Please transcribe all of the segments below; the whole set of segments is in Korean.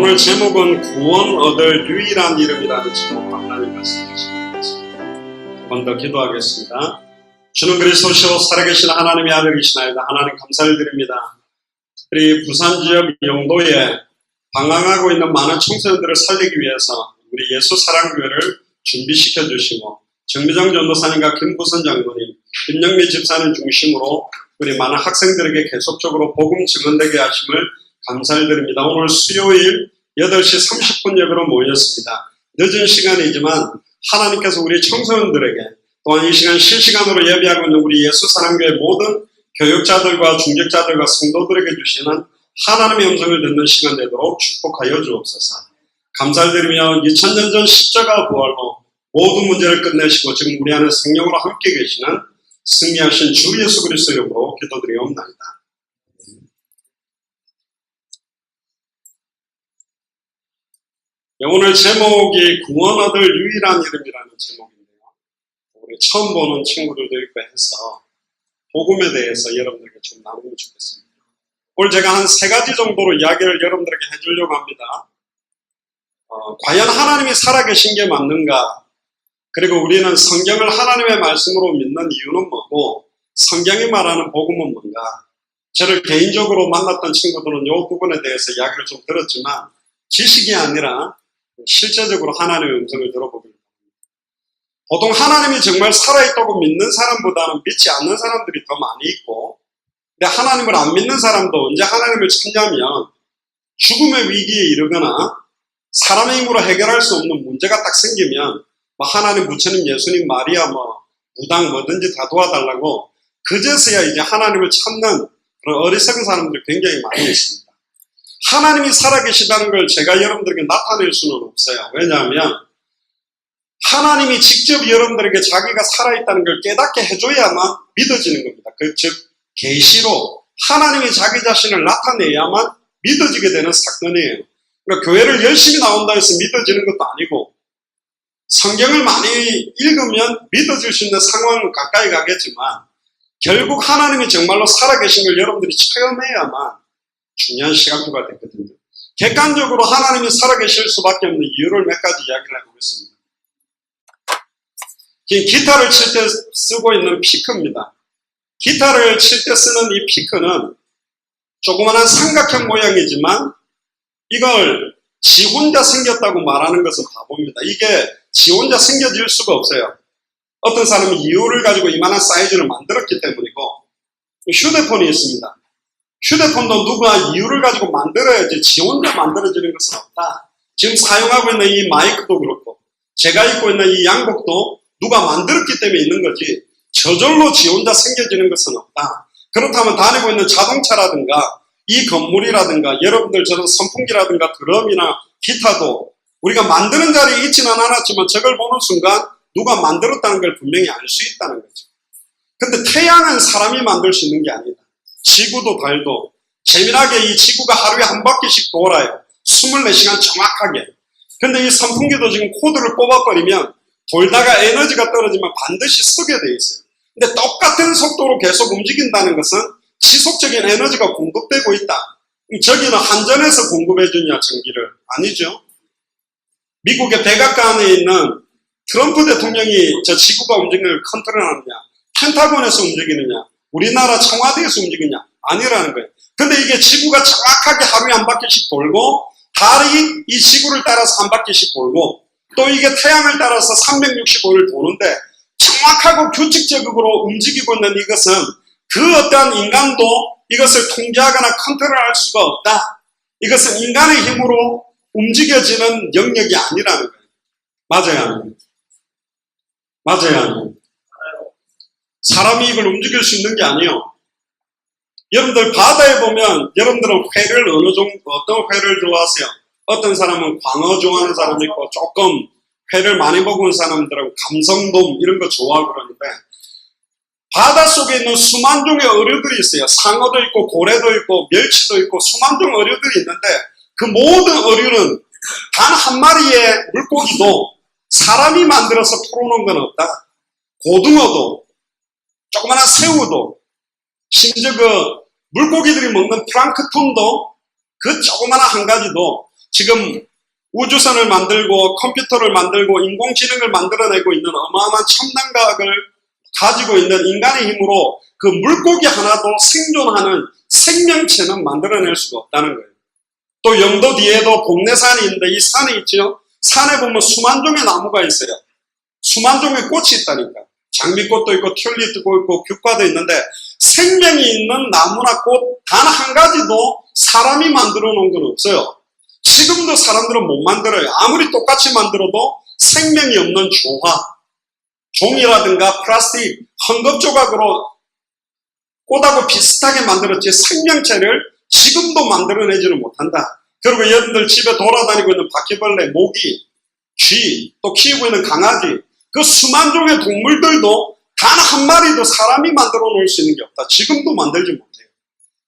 오늘 제목은 구원 얻을 유일한 이름이라는 제목으로 하나님 말씀 주시겠습니다. 한 번 더 기도하겠습니다. 주는 그리스도시요 살아계신 하나님의 아들이시나이다. 하나님 감사를 드립니다. 특별히 부산 지역 영도에 방황하고 있는 많은 청소년들을 살리기 위해서 우리 예수 사랑교회를 준비시켜 주시고 정미정 전도사님과 김부선 장로님, 김영미 집사님 중심으로 우리 많은 학생들에게 계속적으로 복음 증언되게 하심을 감사를 드립니다. 오늘 수요일 8시 30분 예배로 모였습니다. 늦은 시간이지만 하나님께서 우리 청소년들에게 또한 이 시간 실시간으로 예배하고 있는 우리 예수 사랑교회 모든 교육자들과 중직자들과 성도들에게 주시는 하나님의 음성을 듣는 시간 되도록 축복하여 주옵소서. 감사를 드리며 2000년 전 십자가 부활로 모든 문제를 끝내시고 지금 우리 안에 생명으로 함께 계시는 승리하신 주 예수 그리스도 이름으로 기도드리옵나이다. 오늘 제목이 구원 얻을 유일한 이름이라는 제목인데요. 우리 처음 보는 친구들도 있고 해서 복음에 대해서 여러분들에게 좀 나누면 좋겠습니다. 오늘 제가 한 3가지 정도로 이야기를 여러분들에게 해주려고 합니다. 과연 하나님이 살아계신 게 맞는가? 그리고 우리는 성경을 하나님의 말씀으로 믿는 이유는 뭐고 성경이 말하는 복음은 뭔가? 저를 개인적으로 만났던 친구들은 이 부분에 대해서 이야기를 좀 들었지만 지식이 아니라 실제적으로 하나님의 음성을 들어보기를 합니다. 보통 하나님이 정말 살아있다고 믿는 사람보다는 믿지 않는 사람들이 더 많이 있고, 근데 하나님을 안 믿는 사람도 언제 하나님을 찾냐면 죽음의 위기에 이르거나 사람의 힘으로 해결할 수 없는 문제가 딱 생기면 하나님, 부처님, 예수님, 마리아, 무당 뭐든지 다 도와달라고 그제서야 이제 하나님을 찾는 그런 어리석은 사람들이 굉장히 많이 있습니다. 하나님이 살아계시다는 걸 제가 여러분들에게 나타낼 수는 없어요. 왜냐하면 하나님이 직접 여러분들에게 자기가 살아있다는 걸 깨닫게 해줘야만 믿어지는 겁니다. 즉 계시로 하나님이 자기 자신을 나타내야만 믿어지게 되는 사건이에요. 그러니까 교회를 열심히 나온다 해서 믿어지는 것도 아니고 성경을 많이 읽으면 믿어질 수 있는 상황은 가까이 가겠지만 결국 하나님이 정말로 살아계신 걸 여러분들이 체험해야만 중요한 시각표가 됐거든요. 객관적으로 하나님이 살아계실 수밖에 없는 이유를 몇 가지 이야기를 해보겠습니다. 기타를 칠 때 쓰고 있는 피크입니다. 기타를 칠 때 쓰는 이 피크는 조그마한 삼각형 모양이지만 이걸 지 혼자 생겼다고 말하는 것은 바보입니다. 이게 지 혼자 생겨질 수가 없어요. 어떤 사람은 이유를 가지고 이만한 사이즈를 만들었기 때문이고, 휴대폰이 있습니다. 휴대폰도 누가 이유를 가지고 만들어야지 지 혼자 만들어지는 것은 없다. 지금 사용하고 있는 이 마이크도 그렇고 제가 입고 있는 이 양복도 누가 만들었기 때문에 있는 거지 저절로 지 혼자 생겨지는 것은 없다. 그렇다면 다니고 있는 자동차라든가 이 건물이라든가 여러분들처럼 선풍기라든가 드럼이나 기타도 우리가 만드는 자리에 있지는 않았지만 저걸 보는 순간 누가 만들었다는 걸 분명히 알 수 있다는 거죠. 근데 태양은 사람이 만들 수 있는 게 아니다. 지구도 달도 재미나게 이 지구가 하루에 한 바퀴씩 돌아요. 24시간 정확하게. 근데 이 선풍기도 지금 코드를 뽑아버리면 돌다가 에너지가 떨어지면 반드시 서게 돼 있어요. 근데 똑같은 속도로 계속 움직인다는 것은 지속적인 에너지가 공급되고 있다. 저기는 한전에서 공급해 주냐 전기를? 아니죠. 미국의 백악관에 있는 트럼프 대통령이 저 지구가 움직이는 걸 컨트롤하느냐? 펜타곤에서 움직이느냐? 우리나라 청와대에서 움직이냐? 아니라는 거예요. 근데 이게 지구가 정확하게 하루에 한 바퀴씩 돌고 달이 이 지구를 따라서 한 바퀴씩 돌고 또 이게 태양을 따라서 365일 도는데 정확하고 규칙적으로 움직이고 있는 이것은 그 어떠한 인간도 이것을 통제하거나 컨트롤할 수가 없다. 이것은 인간의 힘으로 움직여지는 영역이 아니라는 거예요. 맞아요, 아니에요? 맞아요, 아니에요? 사람이 이걸 움직일 수 있는 게 아니에요. 여러분들 바다에 보면 여러분들은 회를 어떤 회를 좋아하세요? 어떤 사람은 광어 좋아하는 사람이 있고 조금 회를 많이 먹은 사람들은 감성돔 이런 거 좋아하고 그러는데 바닷속에 있는 수만 종의 어류들이 있어요. 상어도 있고 고래도 있고 멸치도 있고 수만 종 어류들이 있는데 그 모든 어류는 단 한 마리의 물고기도 사람이 만들어서 풀어놓은 건 없다. 고등어도 조그마한 새우도 심지어 그 물고기들이 먹는 플랑크톤도 그 조그마한 한 가지도 지금 우주선을 만들고 컴퓨터를 만들고 인공지능을 만들어내고 있는 어마어마한 첨단 과학을 가지고 있는 인간의 힘으로 그 물고기 하나도 생존하는 생명체는 만들어낼 수가 없다는 거예요. 또 영도 뒤에도 복내산이 있는데 이 산에 있죠. 산에 보면 수만 종의 나무가 있어요. 수만 종의 꽃이 있다니까. 장미꽃도 있고 튤립도 있고 귤과도 있는데 생명이 있는 나무나 꽃 단 한 가지도 사람이 만들어 놓은 건 없어요. 지금도 사람들은 못 만들어요. 아무리 똑같이 만들어도 생명이 없는 조화, 종이라든가 플라스틱, 헝겊 조각으로 꽃하고 비슷하게 만들었지 생명체를 지금도 만들어내지는 못한다. 그리고 여러분들 집에 돌아다니고 있는 바퀴벌레, 모기, 쥐, 또 키우고 있는 강아지, 그 수만 종의 동물들도 단 한 마리도 사람이 만들어 놓을 수 있는 게 없다. 지금도 만들지 못해요.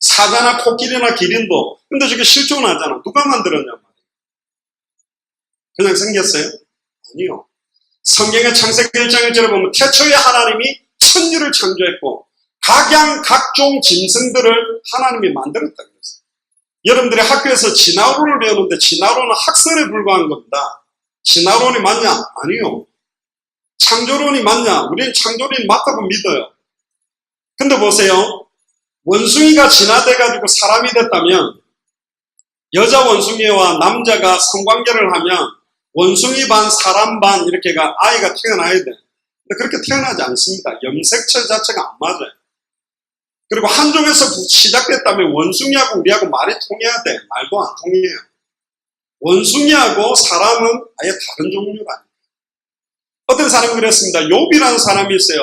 사자나 코끼리나 기린도. 근데 저게 실존하잖아. 누가 만들었냐 말이에요. 그냥 생겼어요? 아니요. 성경의 창세기 1장 1절에 보면 태초에 하나님이 천지를 창조했고 각양 각종 짐승들을 하나님이 만들었다 그랬어요. 여러분들이 학교에서 진화론을 배우는데 진화론은 학설에 불과한 겁니다. 진화론이 맞냐? 아니요. 창조론이 맞냐? 우리는 창조론이 맞다고 믿어요. 근데 보세요. 원숭이가 진화돼가지고 사람이 됐다면 여자 원숭이와 남자가 성관계를 하면 원숭이 반 사람 반 이렇게가 아이가 태어나야 돼. 근데 그렇게 태어나지 않습니다. 염색체 자체가 안 맞아요. 그리고 한종에서 시작됐다면 원숭이하고 우리하고 말이 통해야 돼. 말도 안 통해요. 원숭이하고 사람은 아예 다른 종류가 아니에요. 어떤 사람이 그랬습니다. 욥이라는 사람이 있어요.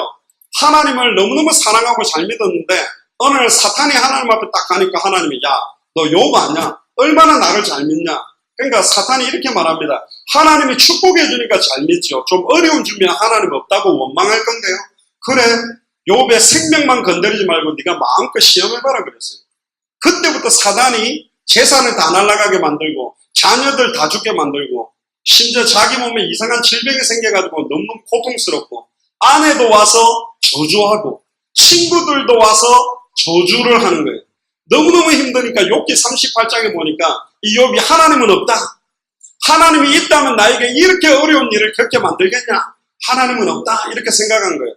하나님을 너무너무 사랑하고 잘 믿었는데 어느 날 사탄이 하나님 앞에 딱 가니까 하나님이 야, 너 욥 아냐? 얼마나 나를 잘 믿냐? 그러니까 사탄이 이렇게 말합니다. 하나님이 축복해 주니까 잘 믿죠. 좀 어려운 주면 하나님 없다고 원망할 건데요. 그래, 욥의 생명만 건드리지 말고 네가 마음껏 시험해봐라 그랬어요. 그때부터 사단이 재산을 다 날아가게 만들고 자녀들 다 죽게 만들고 심지어 자기 몸에 이상한 질병이 생겨가지고 너무너무 고통스럽고 아내도 와서 저주하고 친구들도 와서 저주를 하는 거예요. 너무너무 힘드니까 욥기 38장에 보니까 이 욥이 하나님은 없다. 하나님이 있다면 나에게 이렇게 어려운 일을 겪게 만들겠냐? 하나님은 없다. 이렇게 생각한 거예요.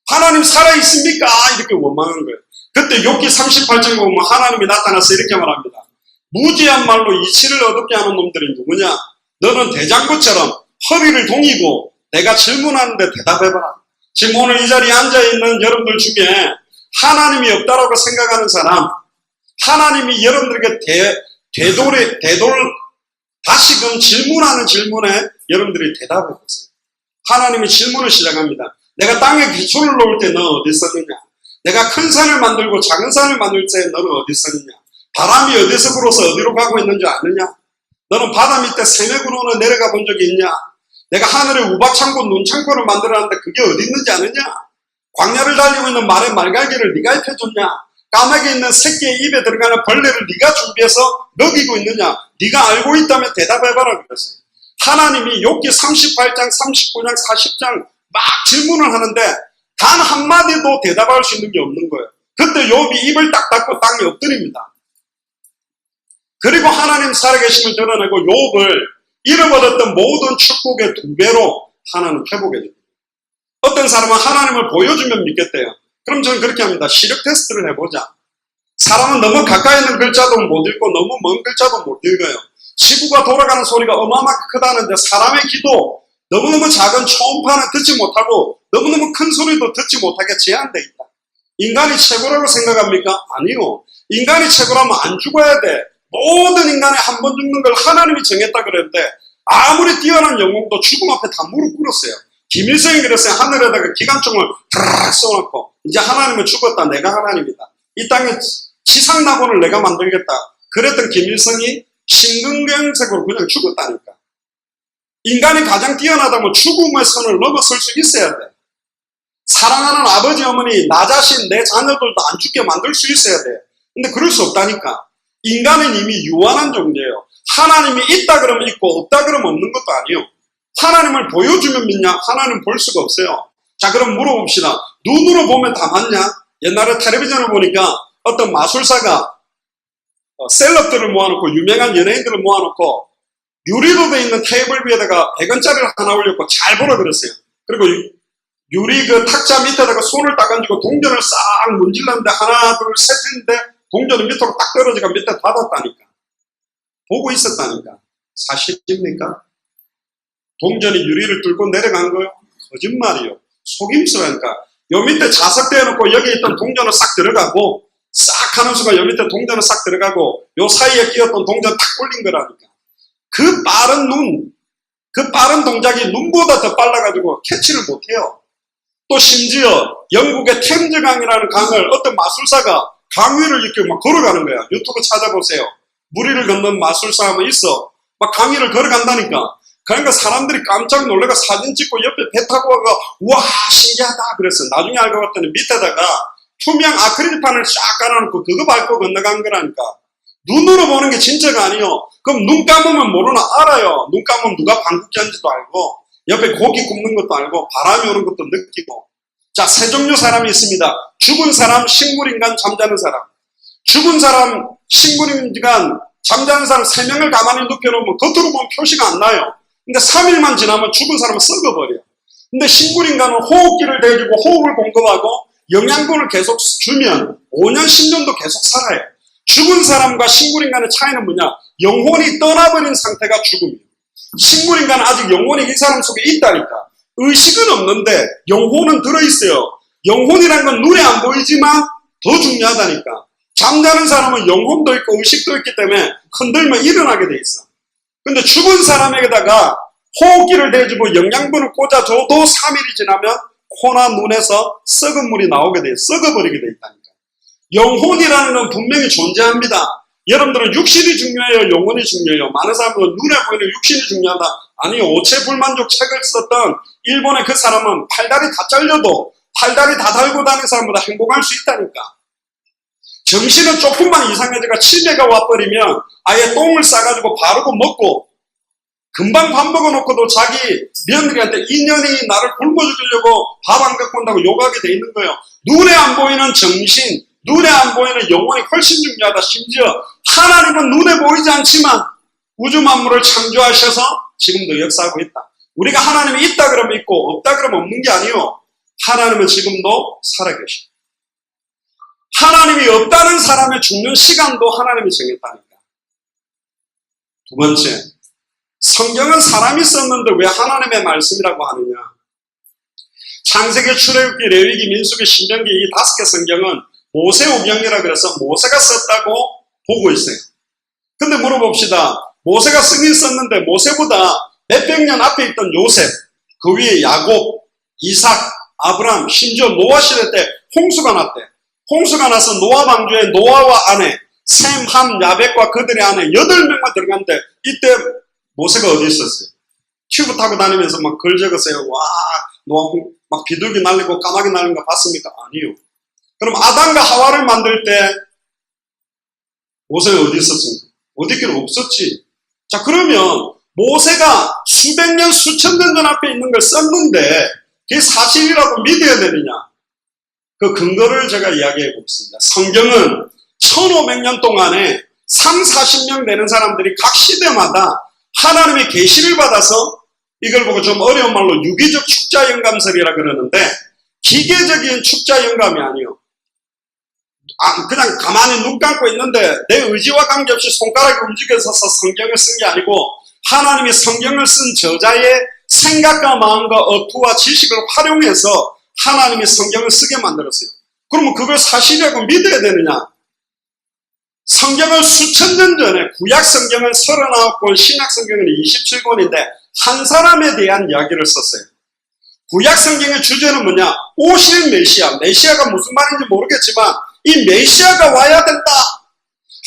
하나님 살아있습니까? 이렇게 원망한 거예요. 그때 욥기 38장에 보면 하나님이 나타나서 이렇게 말합니다. 무지한 말로 이치를 얻게 하는 놈들이 누구냐? 너는 대장부처럼 허리를 동이고 내가 질문하는데 대답해봐라. 지금 오늘 이 자리에 앉아있는 여러분들 중에 하나님이 없다라고 생각하는 사람, 하나님이 여러분들에게 다시금 질문하는 질문에 여러분들이 대답해 보세요. 하나님이 질문을 시작합니다. 내가 땅에 기초를 놓을 때 너 어디 있었느냐? 내가 큰 산을 만들고 작은 산을 만들 때 너는 어디 있었느냐? 바람이 어디서 불어서 어디로 가고 있는 줄 아느냐? 너는 바다 밑에 새맥으로는 내려가 본 적이 있냐? 내가 하늘에 우박창고 눈창고를 만들었는데 그게 어디 있는지 아느냐? 광야를 달리고 있는 말의 말갈기를 네가 입혀줬냐? 까마귀 있는 새끼의 입에 들어가는 벌레를 네가 준비해서 먹이고 있느냐? 네가 알고 있다면 대답해봐라 그랬어요. 하나님이 욥기 38장, 39장, 40장 막 질문을 하는데 단 한마디도 대답할 수 있는 게 없는 거예요. 그때 욥이 입을 딱 닫고 땅에 엎드립니다. 그리고 하나님 살아계심을 드러내고 욥을 잃어버렸던 모든 축복의 2배로 하나님 회복해 줍니다. 어떤 사람은 하나님을 보여주면 믿겠대요. 그럼 저는 그렇게 합니다. 시력 테스트를 해보자. 사람은 너무 가까이 있는 글자도 못 읽고 너무 먼 글자도 못 읽어요. 지구가 돌아가는 소리가 어마어마하게 크다는데 사람의 귀도 너무너무 작은 초음파는 듣지 못하고 너무너무 큰 소리도 듣지 못하게 제한되어 있다. 인간이 최고라고 생각합니까? 아니요. 인간이 최고라면 안 죽어야 돼. 모든 인간이 한 번 죽는 걸 하나님이 정했다 그랬는데 아무리 뛰어난 영웅도 죽음 앞에 다 무릎 꿇었어요. 김일성이 그랬어요. 하늘에다가 기관총을 드르륵 쏘놓고 이제 하나님은 죽었다. 내가 하나님이다. 이 땅에 지상낙원을 내가 만들겠다. 그랬던 김일성이 심근경색으로 그냥 죽었다니까. 인간이 가장 뛰어나다면 죽음의 선을 넘어설 수 있어야 돼. 사랑하는 아버지 어머니 나 자신 내 자녀들도 안 죽게 만들 수 있어야 돼. 근데 그럴 수 없다니까. 인간은 이미 유한한 존재예요. 하나님이 있다 그러면 있고 없다 그러면 없는 것도 아니에요. 하나님을 보여주면 믿냐? 하나님 볼 수가 없어요. 자, 그럼 물어봅시다. 눈으로 보면 다 맞냐? 옛날에 텔레비전을 보니까 어떤 마술사가 셀럽들을 모아놓고 유명한 연예인들을 모아놓고 유리로 돼 있는 테이블 위에다가 100원짜리를 하나 올렸고 잘 보라 그랬어요. 그리고 유리 그 탁자 밑에다가 손을 딱 얹고 동전을 싹 문질렀는데 하나 둘 셋 했는데 동전이 밑으로 딱 떨어지니까 밑에 닫았다니까. 보고 있었다니까. 사실입니까? 동전이 유리를 뚫고 내려간 거요? 거짓말이요. 속임수라니까. 요 밑에 자석대어 놓고 여기 있던 동전은 싹 들어가고 싹 하는 순간 요 밑에 동전은 싹 들어가고 요 사이에 끼었던 동전 탁 올린 거라니까. 그 빠른 동작이 눈보다 더 빨라가지고 캐치를 못해요. 또 심지어 영국의 템즈강이라는 강을 어떤 마술사가 강 위를 이렇게 막 걸어가는 거야. 유튜브 찾아보세요. 무리를 걷는 마술사 하면 있어. 막 강 위를 걸어간다니까. 그러니까 사람들이 깜짝 놀라가 사진 찍고 옆에 배 타고 와가 와 신기하다 그랬어. 나중에 알고 봤더니 밑에다가 투명 아크릴판을 쫙 깔아놓고 그거 밟고 건너간 거라니까. 눈으로 보는 게 진짜가 아니요. 그럼 눈 감으면 모르나 알아요. 눈 감으면 누가 방귀 뀌는지도 알고 옆에 고기 굽는 것도 알고 바람이 오는 것도 느끼고. 자, 세 종류 사람이 있습니다. 죽은 사람, 식물인간, 잠자는 사람. 죽은 사람, 식물인간, 잠자는 사람 3명을 가만히 눕혀놓으면 겉으로 보면 표시가 안 나요. 근데 3일만 지나면 죽은 사람은 썩어버려요. 근데 식물인간은 호흡기를 대주고 호흡을 공급하고 영양분을 계속 주면 5년, 10년도 계속 살아요. 죽은 사람과 식물인간의 차이는 뭐냐? 영혼이 떠나버린 상태가 죽음이에요. 식물인간은 아직 영혼이 이 사람 속에 있다니까. 의식은 없는데 영혼은 들어있어요. 영혼이란 건 눈에 안 보이지만 더 중요하다니까. 잠자는 사람은 영혼도 있고 의식도 있기 때문에 흔들면 일어나게 돼 있어. 근데 죽은 사람에게다가 호흡기를 대주고 영양분을 꽂아줘도 3일이 지나면 코나 눈에서 썩은 물이 나오게 돼, 썩어버리게 돼 있다니까. 영혼이라는 건 분명히 존재합니다. 여러분들은 육신이 중요해요? 영혼이 중요해요? 많은 사람들은 눈에 보이는 육신이 중요하다. 아니요. 오체불만족 책을 썼던 일본의 그 사람은 팔다리 다 잘려도 팔다리 다 달고 다니는 사람보다 행복할 수 있다니까. 정신은 조금만 이상해져가 치매가 와버리면 아예 똥을 싸가지고 바르고 먹고 금방 밥 먹어놓고도 자기 며느리한테 인연이 나를 굶어 죽이려고 밥 안 갖고 온다고 욕하게 돼 있는 거예요. 눈에 안 보이는 정신, 눈에 안 보이는 영혼이 훨씬 중요하다. 심지어 하나님은 눈에 보이지 않지만 우주 만물을 창조하셔서 지금도 역사하고 있다. 우리가 하나님이 있다 그러면 있고 없다 그러면 없는 게 아니요. 하나님은 지금도 살아계십니다. 하나님이 없다는 사람의 죽는 시간도 하나님이 정했다니까. 두 번째, 성경은 사람이 썼는데 왜 하나님의 말씀이라고 하느냐. 창세기, 출애굽기, 레위기, 민수기, 신명기 이 5개 성경은 모세오경이라 그래서 모세가 썼다고 보고 있어요. 근데 물어봅시다. 모세가 쓰긴 썼는데 모세보다 몇백 년 앞에 있던 요셉, 그 위에 야곱, 이삭, 아브람, 심지어 노아 시대 때 홍수가 났대. 홍수가 나서 노아 방주에 노아와 아내, 셈, 함, 야벳과 그들의 아내 8명만 들어갔는데 이때 모세가 어디 있었어요? 튜브 타고 다니면서 막 글 적었어요. 와, 노아 막 비둘기 날리고 까마귀 날리는 거 봤습니까? 아니요. 그럼 아담과 하와를 만들 때 모세가 어디 있었습니까? 어디 있기는 없었지. 자, 그러면 모세가 수백 년, 수천 년 전 앞에 있는 걸 썼는데 그게 사실이라고 믿어야 되느냐? 그 근거를 제가 이야기해 보겠습니다. 성경은 1500년 동안에 3, 40명 되는 사람들이 각 시대마다 하나님의 계시를 받아서 이걸 보고 좀 어려운 말로 유기적 축자 영감설이라 그러는데 기계적인 축자 영감이 아니요. 그냥 가만히 눈 감고 있는데 내 의지와 관계없이 손가락이 움직여서 성경을 쓴 게 아니고 하나님이 성경을 쓴 저자의 생각과 마음과 어투와 지식을 활용해서 하나님이 성경을 쓰게 만들었어요. 그러면 그걸 사실이라고 믿어야 되느냐? 성경은 수천 년 전에 구약 성경은 39권, 신약 성경은 27권인데 한 사람에 대한 이야기를 썼어요. 구약 성경의 주제는 뭐냐? 오실 메시아. 메시아가 무슨 말인지 모르겠지만 이 메시아가 와야 된다.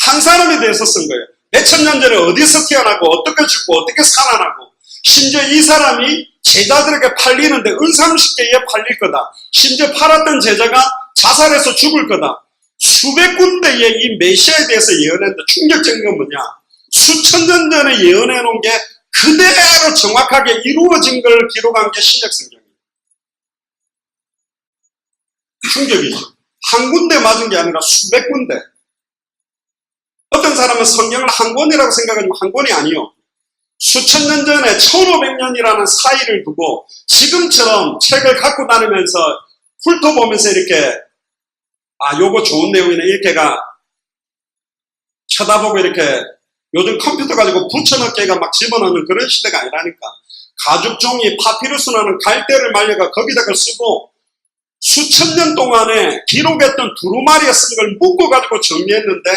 한 사람에 대해서 쓴 거예요. 몇천 년 전에 어디서 태어나고 어떻게 죽고 어떻게 살아나고 심지어 이 사람이 제자들에게 팔리는데 은삼십계에 팔릴 거다. 심지어 팔았던 제자가 자살해서 죽을 거다. 수백 군데의 이 메시아에 대해서 예언했는데 충격적인 건 뭐냐? 수천 년 전에 예언해 놓은 게 그대로 정확하게 이루어진 걸 기록한 게 신약 성경이에요. 충격이죠. 한 군데 맞은 게 아니라 수백 군데. 어떤 사람은 성경을 한 권이라고 생각하지만 한 권이 아니요. 수천 년 전에 1500년이라는 사이를 두고 지금처럼 책을 갖고 다니면서 훑어보면서 이렇게 요거 좋은 내용이네 이렇게가 쳐다보고 이렇게 요즘 컴퓨터 가지고 붙여넣기가 막 집어넣는 그런 시대가 아니라니까. 가죽 종이 파피루스라는 갈대를 말려가 거기다가 쓰고 수천 년 동안에 기록했던 두루마리에 쓴 걸 묶어가지고 정리했는데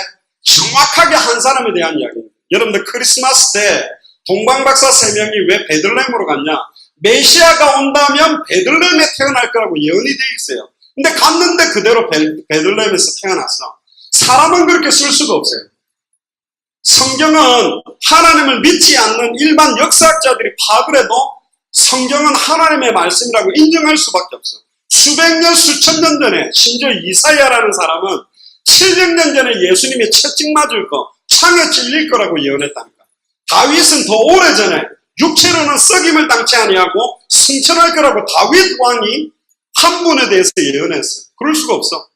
정확하게 한 사람에 대한 이야기입니다. 여러분들 크리스마스 때 동방박사 3명이 왜 베들레헴으로 갔냐? 메시아가 온다면 베들레헴에 태어날 거라고 예언이 되어 있어요. 근데 갔는데 그대로 베들레헴에서 태어났어. 사람은 그렇게 쓸 수가 없어요. 성경은 하나님을 믿지 않는 일반 역사학자들이 파악을 해도 성경은 하나님의 말씀이라고 인정할 수밖에 없어. 수백 년, 수천 년 전에 심지어 이사야라는 사람은 700년 전에 예수님이 채찍 맞을 거, 창에 찔릴 거라고 예언했다니까. 다윗은 더 오래전에 육체로는 썩임을 당치 아니하고 승천할 거라고 다윗 왕이 한 분에 대해서 예언했어요. 그럴 수가 없어.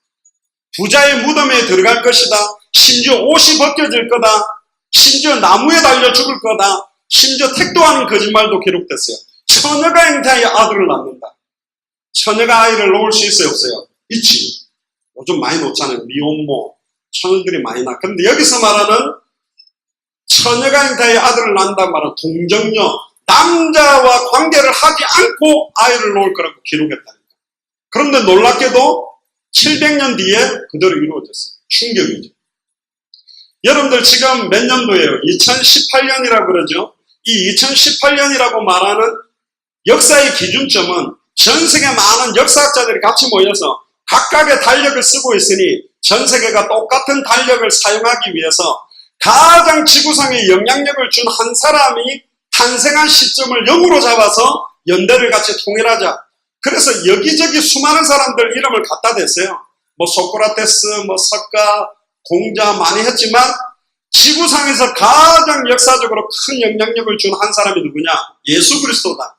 부자의 무덤에 들어갈 것이다. 심지어 옷이 벗겨질 거다. 심지어 나무에 달려 죽을 거다. 심지어 택도 아닌 거짓말도 기록됐어요. 처녀가 잉태하여 아들을 낳는다. 처녀가 아이를 놓을 수 있어요, 없어요? 있지. 요즘 많이 놓잖아요. 미혼모, 처녀들이 많이 낳아. 그런데 여기서 말하는 처녀가 잉태하여 아들을 낳는다는 말은 동정녀, 남자와 관계를 하지 않고 아이를 놓을 거라고 기록했다니까. 그런데 놀랍게도 700년 뒤에 그대로 이루어졌어요. 충격이죠. 여러분들 지금 몇 년도예요? 2018년이라고 그러죠? 이 2018년이라고 말하는 역사의 기준점은 전 세계 많은 역사학자들이 같이 모여서 각각의 달력을 쓰고 있으니 전 세계가 똑같은 달력을 사용하기 위해서 가장 지구상에 영향력을 준 한 사람이 탄생한 시점을 0으로 잡아서 연대를 같이 통일하자. 그래서 여기저기 수많은 사람들 이름을 갖다 댔어요. 뭐 소크라테스, 뭐 석가, 공자 많이 했지만 지구상에서 가장 역사적으로 큰 영향력을 준 한 사람이 누구냐? 예수 그리스도다.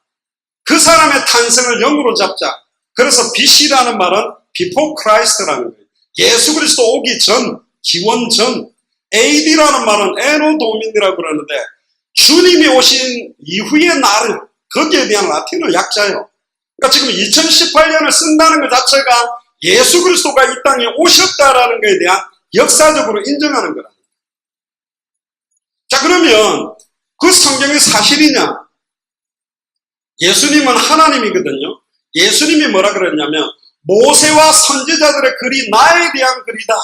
그 사람의 탄생을 0으로 잡자. 그래서 BC라는 말은 Before Christ라는 거예요. 예수 그리스도 오기 전, 기원 전. AD라는 말은 에노 도민이라고 그러는데 주님이 오신 이후의 날은 거기에 대한 라틴어 약자예요. 그러니까 지금 2018년을 쓴다는 것 자체가 예수 그리스도가 이 땅에 오셨다라는 것에 대한 역사적으로 인정하는 거라. 자, 그러면 그 성경이 사실이냐? 예수님은 하나님이거든요. 예수님이 뭐라 그랬냐면 모세와 선지자들의 글이 나에 대한 글이다.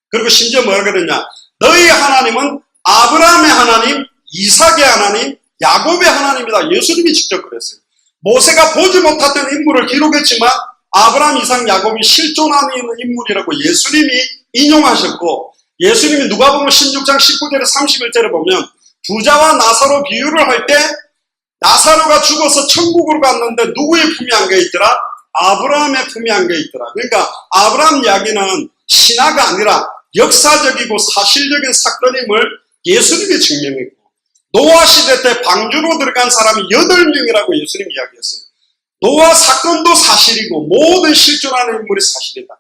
그리고 심지어 뭐라 그랬냐? 너희 하나님은 아브라함의 하나님, 이삭의 하나님, 야곱의 하나님이다. 예수님이 직접 그랬어요. 모세가 보지 못했던 인물을 기록했지만 아브라함, 이삭, 야곱이 실존하는 인물이라고 예수님이 인용하셨고, 예수님이 누가복음 16장 19절에 31절에 보면 부자와 나사로 비유를 할 때 나사로가 죽어서 천국으로 갔는데 누구의 품에 안겨 있더라? 아브라함의 품에 안겨 있더라. 그러니까 아브라함 이야기는 신화가 아니라 역사적이고 사실적인 사건임을 예수님이 증명했고, 노아 시대 때 방주로 들어간 사람이 8명이라고 예수님이 이야기했어요. 노아 사건도 사실이고 모든 실존하는 인물이 사실이다.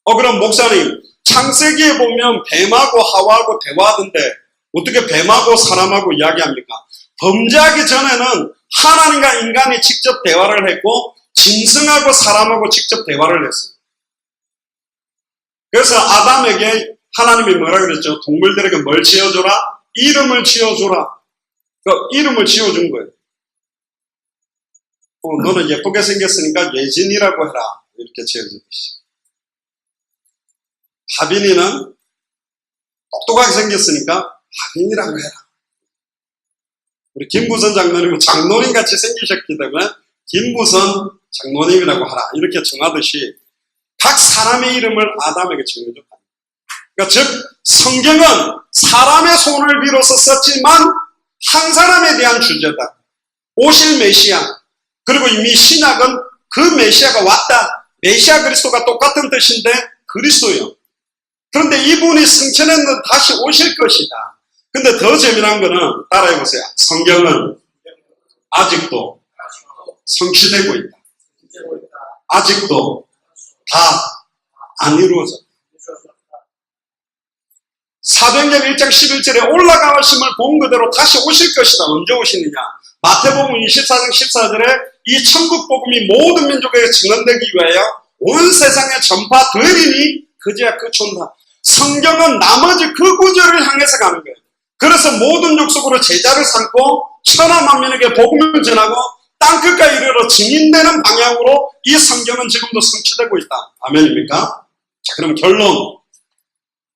그럼 목사님, 창세기에 보면 뱀하고 하와하고 대화하던데 어떻게 뱀하고 사람하고 이야기합니까? 범죄하기 전에는 하나님과 인간이 직접 대화를 했고 짐승하고 사람하고 직접 대화를 했어요. 그래서 아담에게 하나님이 뭐라 그랬죠? 동물들에게 뭘 지어줘라? 이름을 지어줘라. 이름을 지어준 거예요. 너는 예쁘게 생겼으니까 예진이라고 해라. 이렇게 지어줬듯이. 하빈이는 똑똑하게 생겼으니까 하빈이라고 해라. 우리 김부선 장로님은 장로님 같이 생기셨기 때문에 김부선 장로님이라고 하라. 이렇게 정하듯이 각 사람의 이름을 아담에게 정해줬다. 그러니까 즉 성경은 사람의 손을 빌어서 썼지만 한 사람에 대한 주제다. 오실 메시아. 그리고 이미 신약은 그 메시아가 왔다. 메시아 그리스도가 똑같은 뜻인데 그리스도요. 그런데 이분이 승천했는데 다시 오실 것이다. 근데 더 재미난 거는 따라해보세요. 성경은 아직도 성취되고 있다. 아직도 다 안 이루어졌다. 사도행전 1장 11절에 올라가심을 본 그대로 다시 오실 것이다. 언제 오시느냐? 마태복음 24장 14절에 이 천국 복음이 모든 민족에게 증언되기 위하여 온 세상에 전파되리니 그제야 끝온다. 성경은 나머지 그 구절을 향해서 가는 거예요. 그래서 모든 족속으로 제자를 삼고 천하 만민에게 복음을 전하고 땅끝까지 이르러 증인되는 방향으로 이 성경은 지금도 성취되고 있다. 아멘입니까? 자, 그럼 결론.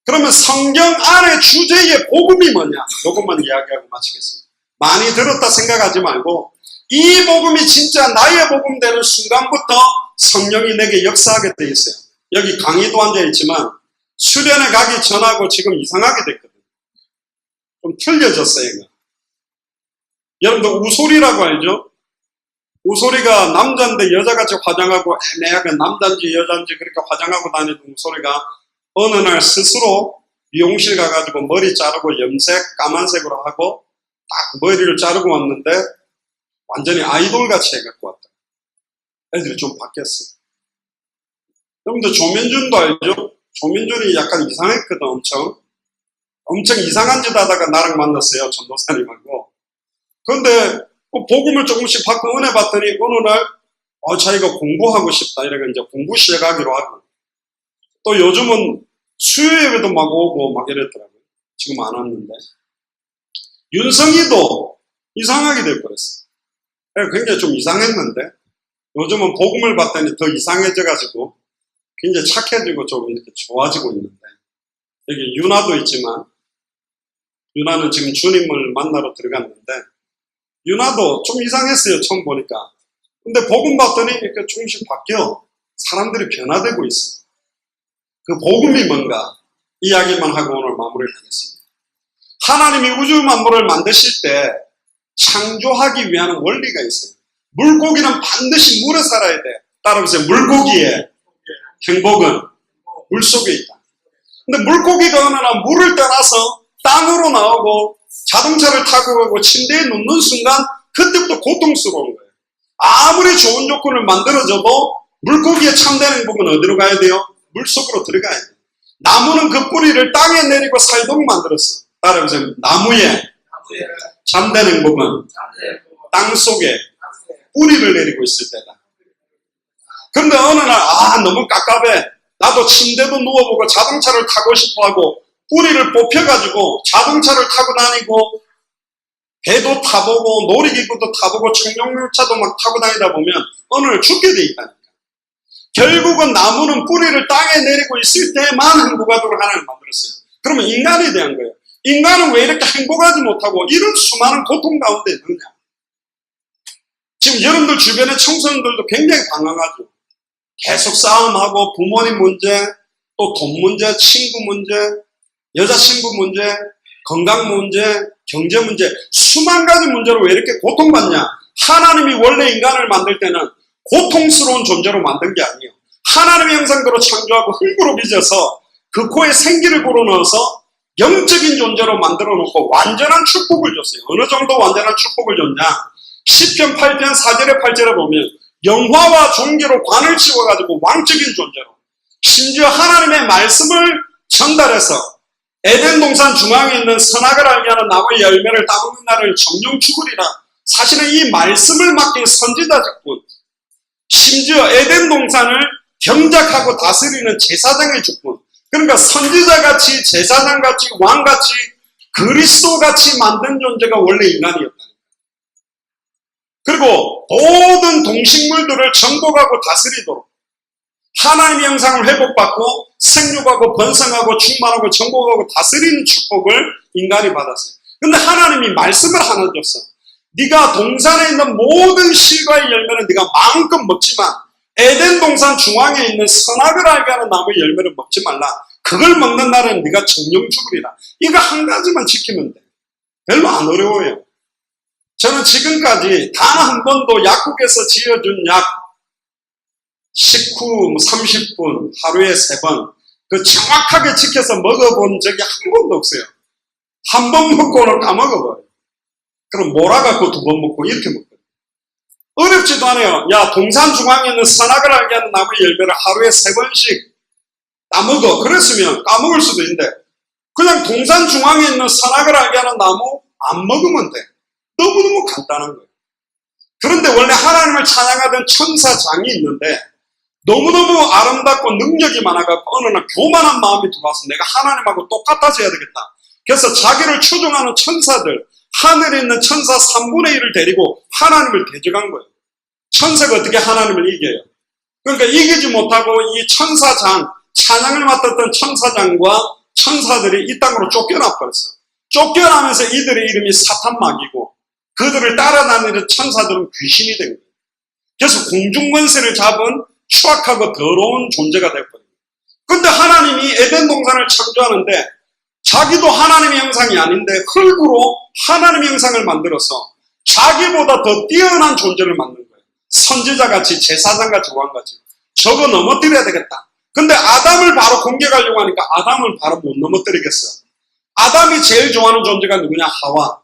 그러면 성경 안의 주제의 복음이 뭐냐? 이것만 이야기하고 마치겠습니다. 많이 들었다 생각하지 말고 이 복음이 진짜 나의 복음 되는 순간부터 성령이 내게 역사하게 돼 있어요. 여기 강의도 앉아있지만 수련회 가기 전하고 지금 이상하게 됐거든요. 좀 틀려졌어요. 이거. 여러분들 우소리라고 알죠? 우소리가 남자인데 여자같이 화장하고 애매하게 남자인지 여자인지 그렇게 화장하고 다니던 우소리가 어느 날 스스로 미용실 가가지고 머리 자르고 염색 까만색으로 하고 딱 머리를 자르고 왔는데 완전히 아이돌같이 해갖고 왔다. 애들이 좀 바뀌었어요. 여러분들 조민준도 알죠? 조민준이 약간 이상했거든. 엄청 이상한 짓 하다가 나랑 만났어요. 전도사님하고. 그런데 복음을 조금씩 받고 은혜 받더니 어느 날 자기가 공부하고 싶다 이러고 이제 공부 시작하기로 하고 또 요즘은 수요 예배도 막 오고 막 이랬더라고요. 지금 안 왔는데 윤성이도 이상하게 돼버렸어요. 굉장히 좀 이상했는데 요즘은 복음을 받더니 더 이상해져가지고 굉장히 착해지고 좀 이렇게 좋아지고 있는데 여기 유나도 있지만 유나는 지금 주님을 만나러 들어갔는데 유나도 좀 이상했어요. 처음 보니까. 근데 복음 받더니 이렇게 조금씩 바뀌어. 사람들이 변화되고 있어. 그 복음이 뭔가 이야기만 하고 오늘 마무리를 하겠습니다. 하나님이 우주 만물을 만드실 때 창조하기 위한 원리가 있어요. 물고기는 반드시 물에 살아야 돼. 따라보세요. 물고기의 행복은 물속에 있다. 근데 물고기가 어느 날 물을 떠나서 땅으로 나오고 자동차를 타고 가고 침대에 눕는 순간 그때부터 고통스러운 거예요. 아무리 좋은 조건을 만들어줘도 물고기의 참된 행복은 어디로 가야 돼요? 물속으로 들어가야 돼요. 나무는 그 뿌리를 땅에 내리고 살도록 만들었어. 따라해보세요. 나무의 참된 행복은 땅속에 뿌리를 내리고 있을 때다. 그런데 어느 날 너무 깝깝해. 나도 침대도 누워보고 자동차를 타고 싶어하고 뿌리를 뽑혀가지고 자동차를 타고 다니고 배도 타보고 놀이기구도 타보고 청룡열차도 막 타고 다니다 보면 어느 날 죽게 돼 있다니까. 결국은 나무는 뿌리를 땅에 내리고 있을 때만 행복하도록 하나님을 만들었어요. 그러면 인간에 대한 거예요. 인간은 왜 이렇게 행복하지 못하고 이런 수많은 고통 가운데 있느냐. 지금 여러분들 주변의 청소년들도 굉장히 방황하죠. 계속 싸움하고 부모님 문제, 또 돈 문제, 친구 문제, 여자친구 문제, 건강 문제, 경제 문제, 수만 가지 문제로 왜 이렇게 고통받냐? 하나님이 원래 인간을 만들 때는 고통스러운 존재로 만든 게 아니에요. 하나님의 형상대로 창조하고 흙으로 빚어서 그 코에 생기를 불어넣어서 영적인 존재로 만들어 놓고 완전한 축복을 줬어요. 어느 정도 완전한 축복을 줬냐? 시편 8편 4절에 8절에 보면 영화와 종교로 관을 치워가지고 왕적인 존재로 심지어 하나님의 말씀을 전달해서 에덴 동산 중앙에 있는 선악을 알게 하는 나무의 열매를 따먹는 날을 정령 죽으리라. 사실은 이 말씀을 맡긴 선지자 직분, 심지어 에덴 동산을 경작하고 다스리는 제사장의 직분, 그러니까 선지자같이 제사장같이 왕같이 그리스도같이 만든 존재가 원래 인간이었다. 그리고 모든 동식물들을 정복하고 다스리도록 하나님의 형상을 회복받고 생육하고 번성하고 충만하고 정복하고 다스리는 축복을 인간이 받았어요. 근데 하나님이 말씀을 하나 줬어. 네가 동산에 있는 모든 실과의 열매는 네가 마음껏 먹지만 에덴 동산 중앙에 있는 선악을 알게 하는 나무의 열매를 먹지 말라. 그걸 먹는 날은 네가 정령 죽으리라. 이거 한 가지만 지키면 돼. 별로 안 어려워요. 저는 지금까지 단 한 번도 약국에서 지어준 약 식후 30분, 하루에 3번, 그 정확하게 지켜서 먹어본 적이 한 번도 없어요. 한 번 먹고는 까먹어버려요. 그럼 몰아갖고 2번 먹고 이렇게 먹거든요. 어렵지도 않아요. 야, 동산 중앙에 있는 선악을 알게 하는 나무의 열매를 하루에 3번씩 따먹어. 그랬으면 까먹을 수도 있는데 그냥 동산 중앙에 있는 선악을 알게 하는 나무 안 먹으면 돼. 너무너무 간단한 거예요. 그런데 원래 하나님을 찬양하던 천사장이 있는데 너무너무 아름답고 능력이 많아갖고 어느 날 교만한 마음이 들어와서 내가 하나님하고 똑같아져야 되겠다. 그래서 자기를 추종하는 천사들, 하늘에 있는 천사 3분의 1을 데리고 하나님을 대적한 거예요. 천사가 어떻게 하나님을 이겨요? 그러니까 이기지 못하고 이 천사장, 찬양을 맡았던 천사장과 천사들이 이 땅으로 쫓겨나 버렸어요. 쫓겨나면서 이들의 이름이 사탄마귀고 그들을 따라다니는 천사들은 귀신이 된 거예요. 그래서 공중권세를 잡은 추악하고 더러운 존재가 되어버려요. 근데 하나님이 에덴 동산을 창조하는데 자기도 하나님의 형상이 아닌데 흙으로 하나님의 형상을 만들어서 자기보다 더 뛰어난 존재를 만든 거예요. 선지자같이 제사장같이 왕같이 저거 넘어뜨려야 되겠다. 근데 아담을 바로 공격하려고 하니까 아담을 바로 못 넘어뜨리겠어요. 아담이 제일 좋아하는 존재가 누구냐? 하와.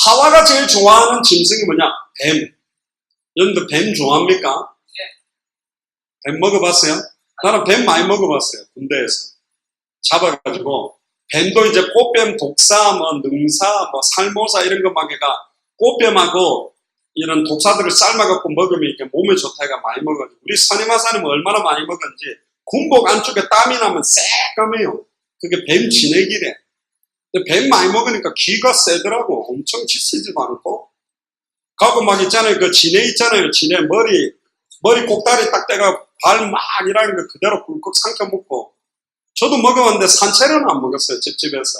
하와가 제일 좋아하는 짐승이 뭐냐? 뱀. 여러분들 뱀 좋아합니까? 뱀 먹어봤어요? 나는 뱀 많이 먹어봤어요. 군대에서. 잡아가지고 뱀도 이제 꽃뱀, 독사, 능사, 살모사 이런 것만 해가 꽃뱀하고 이런 독사들을 삶아갖고 먹으면 이게 몸에 좋다 해가 많이 먹어가지고 우리 선임하사님은 얼마나 많이 먹었는지 군복 안쪽에 땀이 나면 새까매요. 그게 뱀 진액이래. 근데 뱀 많이 먹으니까 기가 세더라고. 엄청 지치지도 않고. 가고 막 있잖아요. 그 진액 있잖아요. 진액 머리 꼭다리 딱 떼가 발 막 이라는 거 그대로 꿀꺽 삼켜 먹고. 저도 먹어봤는데 산채로는 안 먹었어요. 집에서.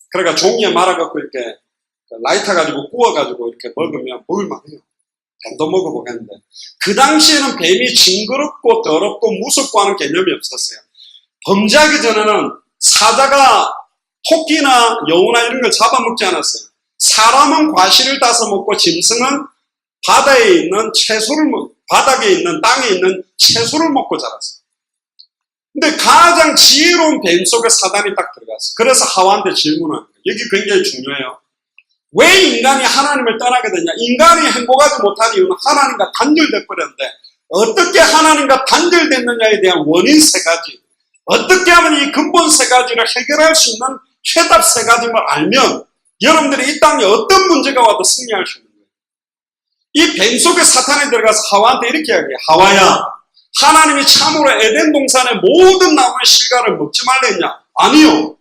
그러니까 종이에 말아갖고 이렇게 라이터 가지고 구워가지고 이렇게 먹으면 먹을만해요. 뱀도 먹어보겠는데. 그 당시에는 뱀이 징그럽고 더럽고 무섭고 하는 개념이 없었어요. 범죄하기 전에는 사자가 토끼나 여우나 이런 걸 잡아먹지 않았어요. 사람은 과실을 따서 먹고 짐승은 바다에 있는 채소를 바닥에 있는 땅에 있는 채소를 먹고 자랐어요. 근데 가장 지혜로운 뱀 속에 사단이 딱 들어갔어요. 그래서 하와한테 질문하는 거예요. 여기 굉장히 중요해요. 왜 인간이 하나님을 떠나게 되냐? 인간이 행복하지 못한 이유는 하나님과 단절돼 버렸는데 어떻게 하나님과 단절됐느냐에 대한 원인 세 가지, 어떻게 하면 이 근본 세 가지를 해결할 수 있는 해답 세 가지를 알면 여러분들이 이 땅에 어떤 문제가 와도 승리할 수 있는 거예요. 이 뱀 속에 사탄이 들어가서 하와한테 이렇게 이야기해요. 하와야, 하나님이 참으로 에덴 동산의 모든 나무의 실과를 먹지 말라 했냐? 아니요.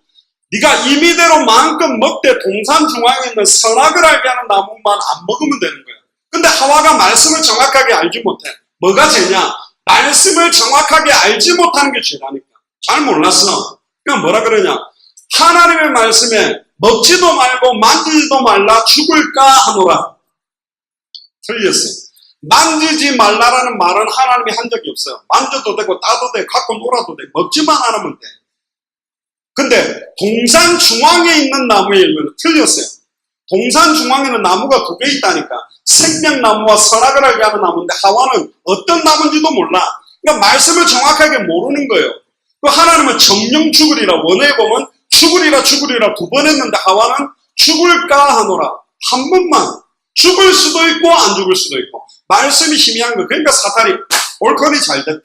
네가 임의대로 마음껏 먹되 동산 중앙에 있는 선악을 알게 하는 나무만 안 먹으면 되는 거예요. 근데 하와가 말씀을 정확하게 알지 못해. 뭐가 죄냐? 말씀을 정확하게 알지 못하는 게 죄라니까. 잘 몰랐어. 그냥 뭐라 그러냐? 하나님의 말씀에 먹지도 말고 만지지도 말라 죽을까 하노라. 틀렸어요. 만지지 말라라는 말은 하나님이 한 적이 없어요. 만져도 되고 따도 돼, 갖고 놀아도 돼. 먹지만 않으면 돼. 근데 동산 중앙에 있는 나무의 열매는 틀렸어요. 동산 중앙에는 나무가 두 개 있다니까. 생명나무와 선악을 알게 하는 나무인데 하와는 어떤 나무인지도 몰라. 그러니까 말씀을 정확하게 모르는 거예요. 그 하나님은 정령 죽으리라. 원어에 보면 죽으리라 두 번 했는데 하와는 죽을까 하노라. 한 번만. 죽을 수도 있고 안 죽을 수도 있고. 말씀이 희미한 거. 그러니까 사탄이 옳거니 잘 됐다.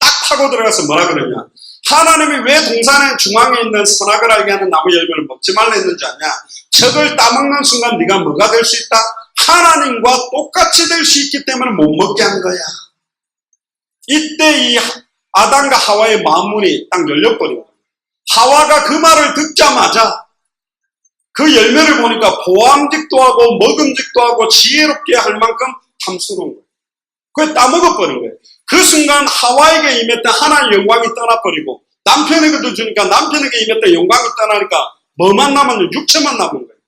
딱 파고 들어가서 뭐라 그러냐. 하나님이 왜 동산의 중앙에 있는 선악을 알게 하는 나무 열매를 먹지 말라 했는지 아냐? 저걸 따먹는 순간 네가 뭐가 될 수 있다? 하나님과 똑같이 될 수 있기 때문에 못 먹게 한 거야. 이때 이 아담과 하와의 마음문이 딱 열려버린 거야. 하와가 그 말을 듣자마자 그 열매를 보니까 보암직도 하고 먹음직도 하고 지혜롭게 할 만큼 탐스러운 거예요. 그걸 따먹어버린 거예요. 그 순간 하와에게 임했던 하나님의 영광이 떠나버리고 남편에게도 주니까 남편에게 임했던 영광이 떠나니까 뭐만 남았냐? 육체만 남은 거예요.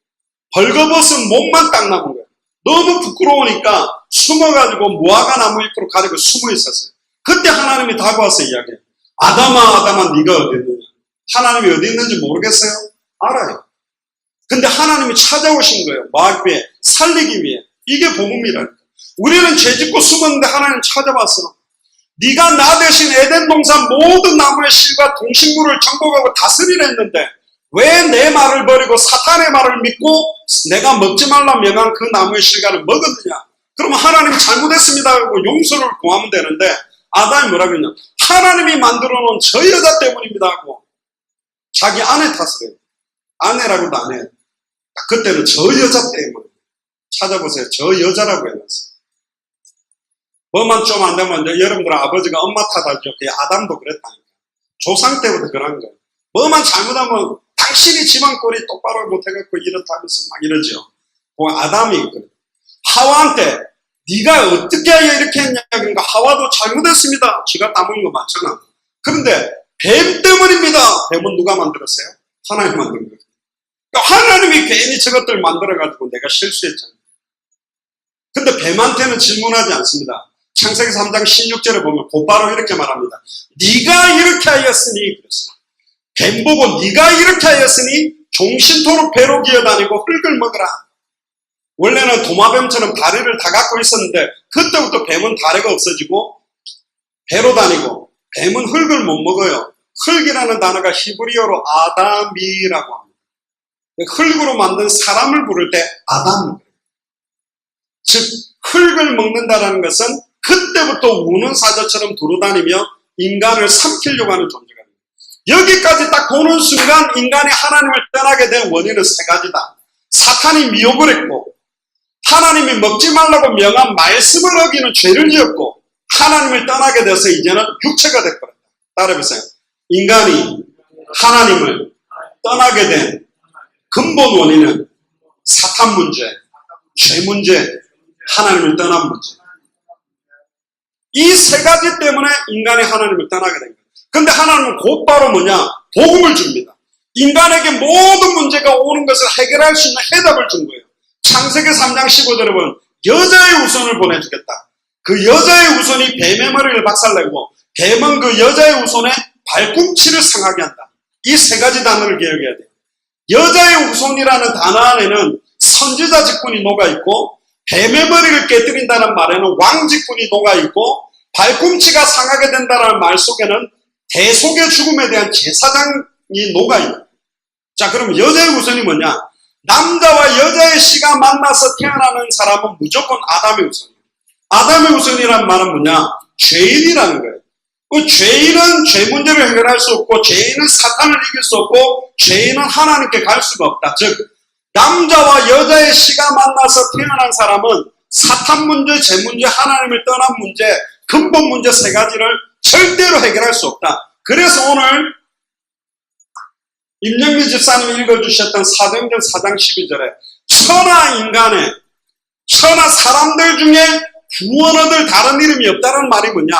벌거벗은 몸만 딱 남은 거예요. 너무 부끄러우니까 숨어가지고 무화과 나무 잎으로 가리고 숨어 있었어요. 그때 하나님이 다가와서 이야기해요. 아담아 네가 어디 있느냐? 하나님이 어디 있는지 모르겠어요? 알아요. 근데 하나님이 찾아오신 거예요. 마귀에 살리기 위해. 이게 복음이라니까. 우리는 죄짓고 숨었는데 하나님 찾아왔어. 네가 나 대신 에덴 동산 모든 나무의 실과 동식물을 정복하고 다스리려 했는데 왜 내 말을 버리고 사탄의 말을 믿고 내가 먹지 말라 명한 그 나무의 실과를 먹었느냐? 그러면 하나님이 잘못했습니다 하고 용서를 구하면 되는데 아담이 뭐라 그러냐? 하나님이 만들어 놓은 저 여자 때문입니다 하고 자기 아내 탓을 해요. 아내라고도 안 해요. 그때는 저 여자 때문에. 찾아보세요. 저 여자라고 해놨어요. 뭐만 좀 안 되면 이제 여러분들 아버지가 엄마 탓하죠. 아담도 그랬다니까. 조상 때부터 그런 거예요. 뭐만 잘못하면 당신이 집안 꼴이 똑바로 못해갖고 이렇다면서 막 이러죠. 그 아담이 있거든. 하와한테 네가 어떻게 이렇게 했냐. 그러니까 하와도 잘못했습니다. 지가 따먹은 거 맞잖아. 그런데 뱀 때문입니다. 뱀은 누가 만들었어요? 하나님 만든 거예요. 그러니까 하나님이 괜히 저것들 만들어가지고 내가 실수했잖아. 근데 뱀한테는 질문하지 않습니다. 창세기 3장 16절에 보면 곧바로 이렇게 말합니다. 네가 이렇게 하였으니 그랬어요. 뱀 보고 네가 이렇게 하였으니 종신토록 배로 기어다니고 흙을 먹으라. 원래는 도마뱀처럼 다리를 다 갖고 있었는데 그때부터 뱀은 다리가 없어지고 배로 다니고 뱀은 흙을 못 먹어요. 흙이라는 단어가 히브리어로 아담이라고 합니다. 흙으로 만든 사람을 부를 때 아담. 즉 흙을 먹는다는 것은 그때부터 우는 사자처럼 두루다니며 인간을 삼키려고 하는 존재가 됩니다. 여기까지 딱 보는 순간 인간이 하나님을 떠나게 된 원인은 세 가지다. 사탄이 미혹을 했고 하나님이 먹지 말라고 명한 말씀을 어기는 죄를 지었고 하나님을 떠나게 돼서 이제는 육체가 됐거든요. 따라해보세요. 인간이 하나님을 떠나게 된 근본 원인은 사탄 문제, 죄 문제, 하나님을 떠난 문제. 이 세 가지 때문에 인간이 하나님을 떠나게 된 거예요. 근데 하나님은 곧바로 뭐냐? 복음을 줍니다. 인간에게 모든 문제가 오는 것을 해결할 수 있는 해답을 준 거예요. 창세기 3장 15절에 보면 여자의 우선을 보내주겠다. 그 여자의 우선이 뱀의 머리를 박살내고 뱀은 그 여자의 우선에 발꿈치를 상하게 한다. 이 세 가지 단어를 기억해야 돼요. 여자의 우선이라는 단어 안에는 선지자 직분이 녹아있고 뱀의 머리를 깨뜨린다는 말에는 왕 직분이 녹아있고 발꿈치가 상하게 된다는 말 속에는 대속의 죽음에 대한 제사장이 녹아있다. 자, 그럼 여자의 우선이 뭐냐? 남자와 여자의 씨가 만나서 태어나는 사람은 무조건 아담의 우선이에요. 아담의 우선이란 말은 뭐냐? 죄인이라는 거예요. 그 죄인은 죄 문제를 해결할 수 없고 죄인은 사탄을 이길 수 없고 죄인은 하나님께 갈 수가 없다. 즉 남자와 여자의 씨가 만나서 태어난 사람은 사탄 문제, 죄 문제, 하나님을 떠난 문제, 근본 문제 세 가지를 절대로 해결할 수 없다. 그래서 오늘 임영미 집사님이 읽어주셨던 사도행전 4장 12절에 천하 인간의 천하 사람들 중에 구원 얻을 다른 이름이 없다는 말이 뭐냐?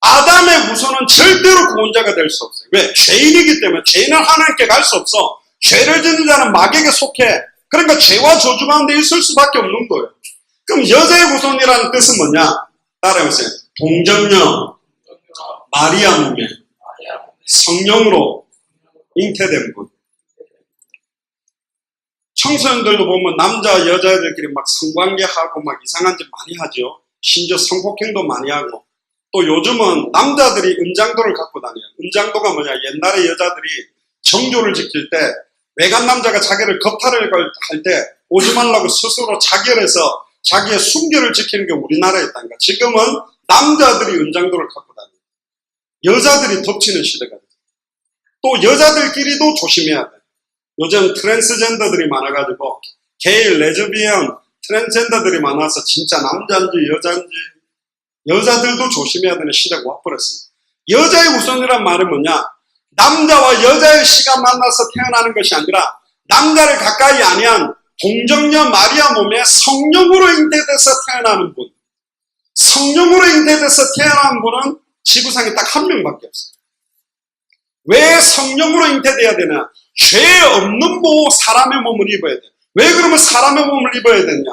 아담의 후손은 절대로 구원자가 될 수 없어요. 왜? 죄인이기 때문에. 죄인은 하나님께 갈 수 없어. 죄를 짓는 자는 마귀에게 속해. 그러니까 죄와 저주 가운데 있을 수밖에 없는 거예요. 그럼 여자의 후손이라는 뜻은 뭐냐? 따라해보세요. 동정녀, 마리아 몸에 성령으로 잉태된 분. 청소년들도 보면 남자 여자애들끼리 막 성관계하고 막 이상한 짓 많이 하죠. 심지어 성폭행도 많이 하고. 또 요즘은 남자들이 은장도를 갖고 다녀요. 은장도가 뭐냐? 옛날에 여자들이 정조를 지킬 때 외간 남자가 자기를 겁탈을 할 때 오지 말라고 스스로 자결해서 자기의 순결을 지키는 게 우리나라였다니까. 지금은 남자들이 은장도를 갖고 다녀요. 여자들이 덮치는 시대가 돼요. 또 여자들끼리도 조심해야 돼요. 요즘 트랜스젠더들이 많아가지고 게이, 레즈비언, 트랜스젠더들이 많아서 진짜 남자인지 여자인지 여자들도 조심해야 되는 시대가 와버렸어요. 여자의 우선이란 말은 뭐냐? 남자와 여자의 씨가 만나서 태어나는 것이 아니라 남자를 가까이 아니한 동정녀 마리아 몸에 성령으로 잉태돼서 태어나는 분. 성령으로 잉태돼서 태어난 분은 지구상에 딱 한 명밖에 없어요. 왜 성령으로 잉태돼야 되냐? 죄 없는 사람의 몸을 입어야 돼요. 왜 그러면 사람의 몸을 입어야 되냐?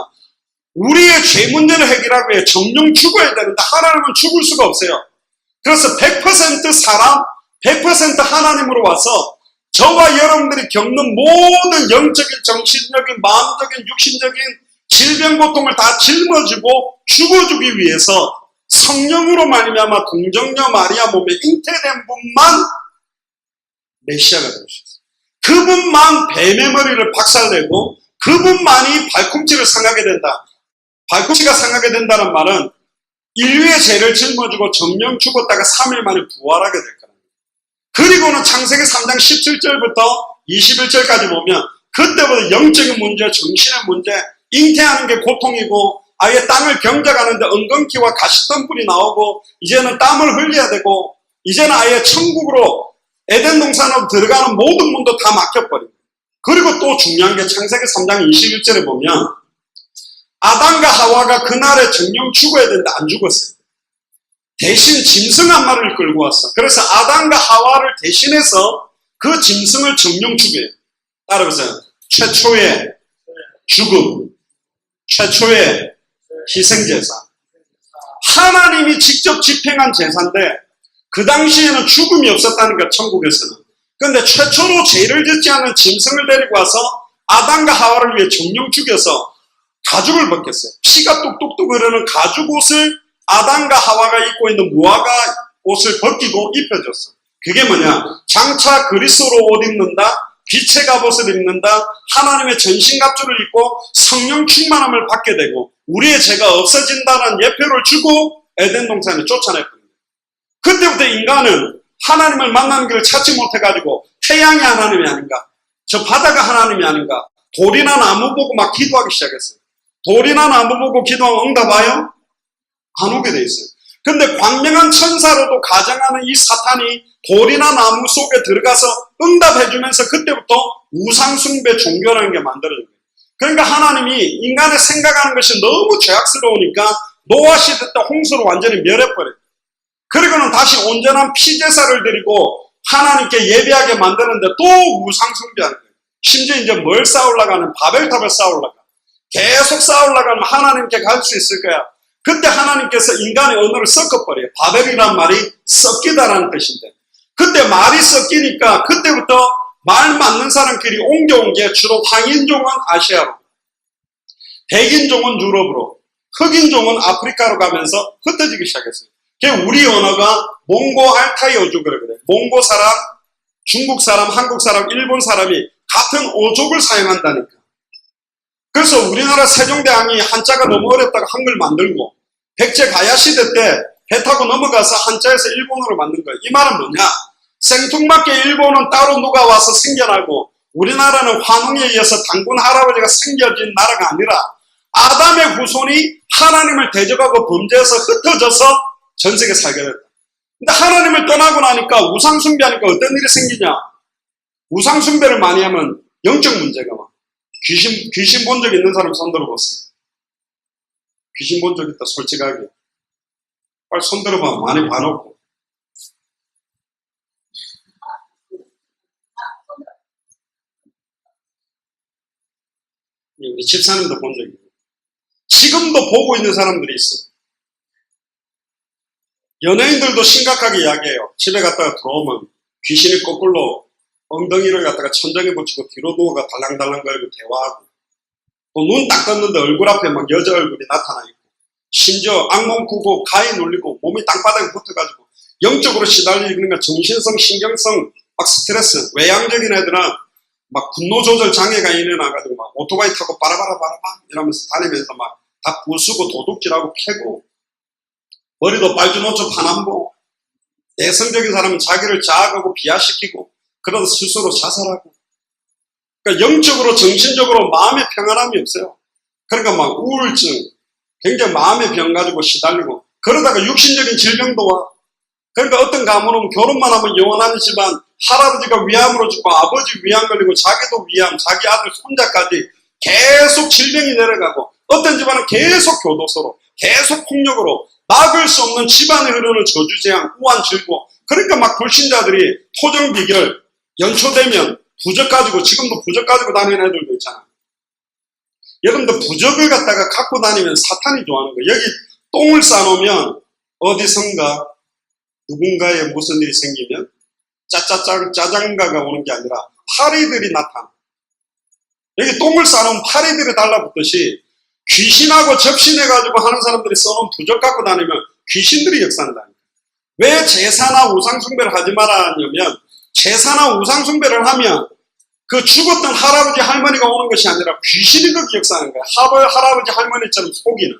우리의 죄 문제를 해결하기 위해 정령 죽어야 되는데 하나님은 죽을 수가 없어요. 그래서 100% 사람, 100% 하나님으로 와서 저와 여러분들이 겪는 모든 영적인, 정신적인, 마음적인, 육신적인 질병, 고통을 다 짊어지고 죽어주기 위해서 성령으로 말미암아 동정녀 마리아 몸에 잉태된 분만 메시아가 될 수 있어요. 그분만 뱀의 머리를 박살내고 그분만이 발꿈치를 상하게 된다. 발꿈치가 상하게 된다는 말은 인류의 죄를 짊어지고 정령 죽었다가 3일 만에 부활하게 될 거랍니다. 그리고는 창세기 3장 17절부터 21절까지 보면 그때부터 영적인 문제, 정신의 문제, 잉태하는 게 고통이고 아예 땅을 경작하는데 엉겅퀴와 가시덤불이 나오고 이제는 땀을 흘려야 되고 이제는 아예 천국으로 에덴 동산으로 들어가는 모든 문도 다 막혀버립니다. 그리고 또 중요한 게 창세기 3장 21절에 보면 아담과 하와가 그날에 정령 죽어야 되는데 안 죽었어요. 대신 짐승 한 마리를 끌고 왔어. 그래서 아담과 하와를 대신해서 그 짐승을 정령 죽여요. 따라보세요. 최초의 죽음, 최초의 희생제사. 하나님이 직접 집행한 제사인데 그 당시에는 죽음이 없었다니까 천국에서는. 그런데 최초로 죄를 짓지 않은 짐승을 데리고 와서 아담과 하와를 위해 정령 죽여서 가죽을 벗겼어요. 피가 뚝뚝뚝 흐르는 가죽 옷을 아담과 하와가 입고 있는 무화과 옷을 벗기고 입혀줬어. 그게 뭐냐? 장차 그리스도로 옷 입는다, 빛의 갑옷을 입는다, 하나님의 전신갑주를 입고 성령 충만함을 받게 되고 우리의 죄가 없어진다는 예표를 주고 에덴 동산에 쫓아냈거든요. 그때부터 인간은 하나님을 만나는 길을 찾지 못해가지고 태양이 하나님이 아닌가, 저 바다가 하나님이 아닌가, 돌이나 나무 보고 막 기도하기 시작했어요. 돌이나 나무 보고 기도하면 응답 와요? 안 오게 돼 있어요. 근데 광명한 천사로도 가정하는 이 사탄이 돌이나 나무 속에 들어가서 응답해주면서 그때부터 우상숭배 종교라는 게 만들어진 거예요. 그러니까 하나님이 인간의 생각하는 것이 너무 죄악스러우니까 노아 시대 때 홍수로 완전히 멸해버려요. 그리고는 다시 온전한 피제사를 드리고 하나님께 예배하게 만드는데 또 우상숭배하는 거예요. 심지어 이제 뭘 쌓으려고 하는 바벨탑을 쌓으려고 계속 쌓으려고 하면 하나님께 갈 수 있을 거야. 그때 하나님께서 인간의 언어를 섞어버려요. 바벨이란 말이 섞이다라는 뜻인데 그때 말이 섞이니까 그때부터 말 맞는 사람끼리 옮겨온 게 주로 황인종은 아시아로, 백인종은 유럽으로, 흑인종은 아프리카로 가면서 흩어지기 시작했어요. 우리 언어가 몽고 알타이어족 그러거든요. 몽고 사람, 중국 사람, 한국 사람, 일본 사람이 같은 어족을 사용한다니까. 그래서 우리나라 세종대왕이 한자가 너무 어렵다고 한글 만들고 백제 가야 시대 때 배 타고 넘어가서 한자에서 일본어로 만든 거예요. 이 말은 뭐냐? 생뚱맞게 일본은 따로 누가 와서 생겨나고 우리나라는 환웅에 의해서 단군 할아버지가 생겨진 나라가 아니라 아담의 후손이 하나님을 대적하고 범죄해서 흩어져서 전 세계에 살게 됐다. 근데 하나님을 떠나고 나니까 우상숭배하니까 어떤 일이 생기냐? 우상숭배를 많이 하면 영적 문제가 와. 귀신 본 적 있는 사람 손 들어보세요. 귀신 본 적 있다, 솔직하게. 빨리 손 들어봐, 많이 봐놓고. 우리 집사님도 본 적이 있고 지금도 보고 있는 사람들이 있어요. 연예인들도 심각하게 이야기해요. 집에 갔다가 들어오면 귀신이 거꾸로 엉덩이를 갖다가 천장에 붙이고 뒤로 누워가 달랑달랑거리고 대화하고 또 눈 딱 떴는데 얼굴 앞에 막 여자 얼굴이 나타나 있고 심지어 악몽 꾸고 가위 눌리고 몸이 땅바닥에 붙어가지고 영적으로 시달리고 그러니까 정신성, 신경성 막 스트레스, 외향적인 애들은 막 분노 조절 장애가 일어나가지고 막 오토바이 타고 바라바라 이러면서 다니면서 막 다 부수고 도둑질하고 패고 머리도 빨주노초 파남보 내성적인 사람은 자기를 자학하고 비하시키고 그러다 스스로 자살하고 그러니까 영적으로 정신적으로 마음의 평안함이 없어요. 그러니까 막 우울증 굉장히 마음의 병 가지고 시달리고 그러다가 육신적인 질병도 와. 그러니까 어떤 가문은 결혼만 하면 영원한 집안 할아버지가 위암으로 죽고 아버지 위암 걸리고 자기도 위암 자기 아들 손자까지 계속 질병이 내려가고 어떤 집안은 계속 교도소로 계속 폭력으로 막을 수 없는 집안에 흐르는 저주재앙 우한 질고 그러니까 막 불신자들이 토정비결 연초되면 부적 가지고 지금도 부적 가지고 다니는 애들도 있잖아. 여러분들 부적을 갖다가 갖고 다니면 사탄이 좋아하는 거예요. 여기 똥을 싸놓으면 어디선가 누군가에 무슨 일이 생기면 짜장가가 오는 게 아니라 파리들이 나타나. 여기 똥을 싸놓으면 파리들이 달라붙듯이 귀신하고 접신해가지고 하는 사람들이 써놓은 부적 갖고 다니면 귀신들이 역사한다니까. 왜 제사나 우상숭배를 하지 말았냐면 제사나 우상숭배를 하면 그 죽었던 할아버지 할머니가 오는 것이 아니라 귀신이 거기 역사하는 거야. 할아버지 할머니처럼 속이는.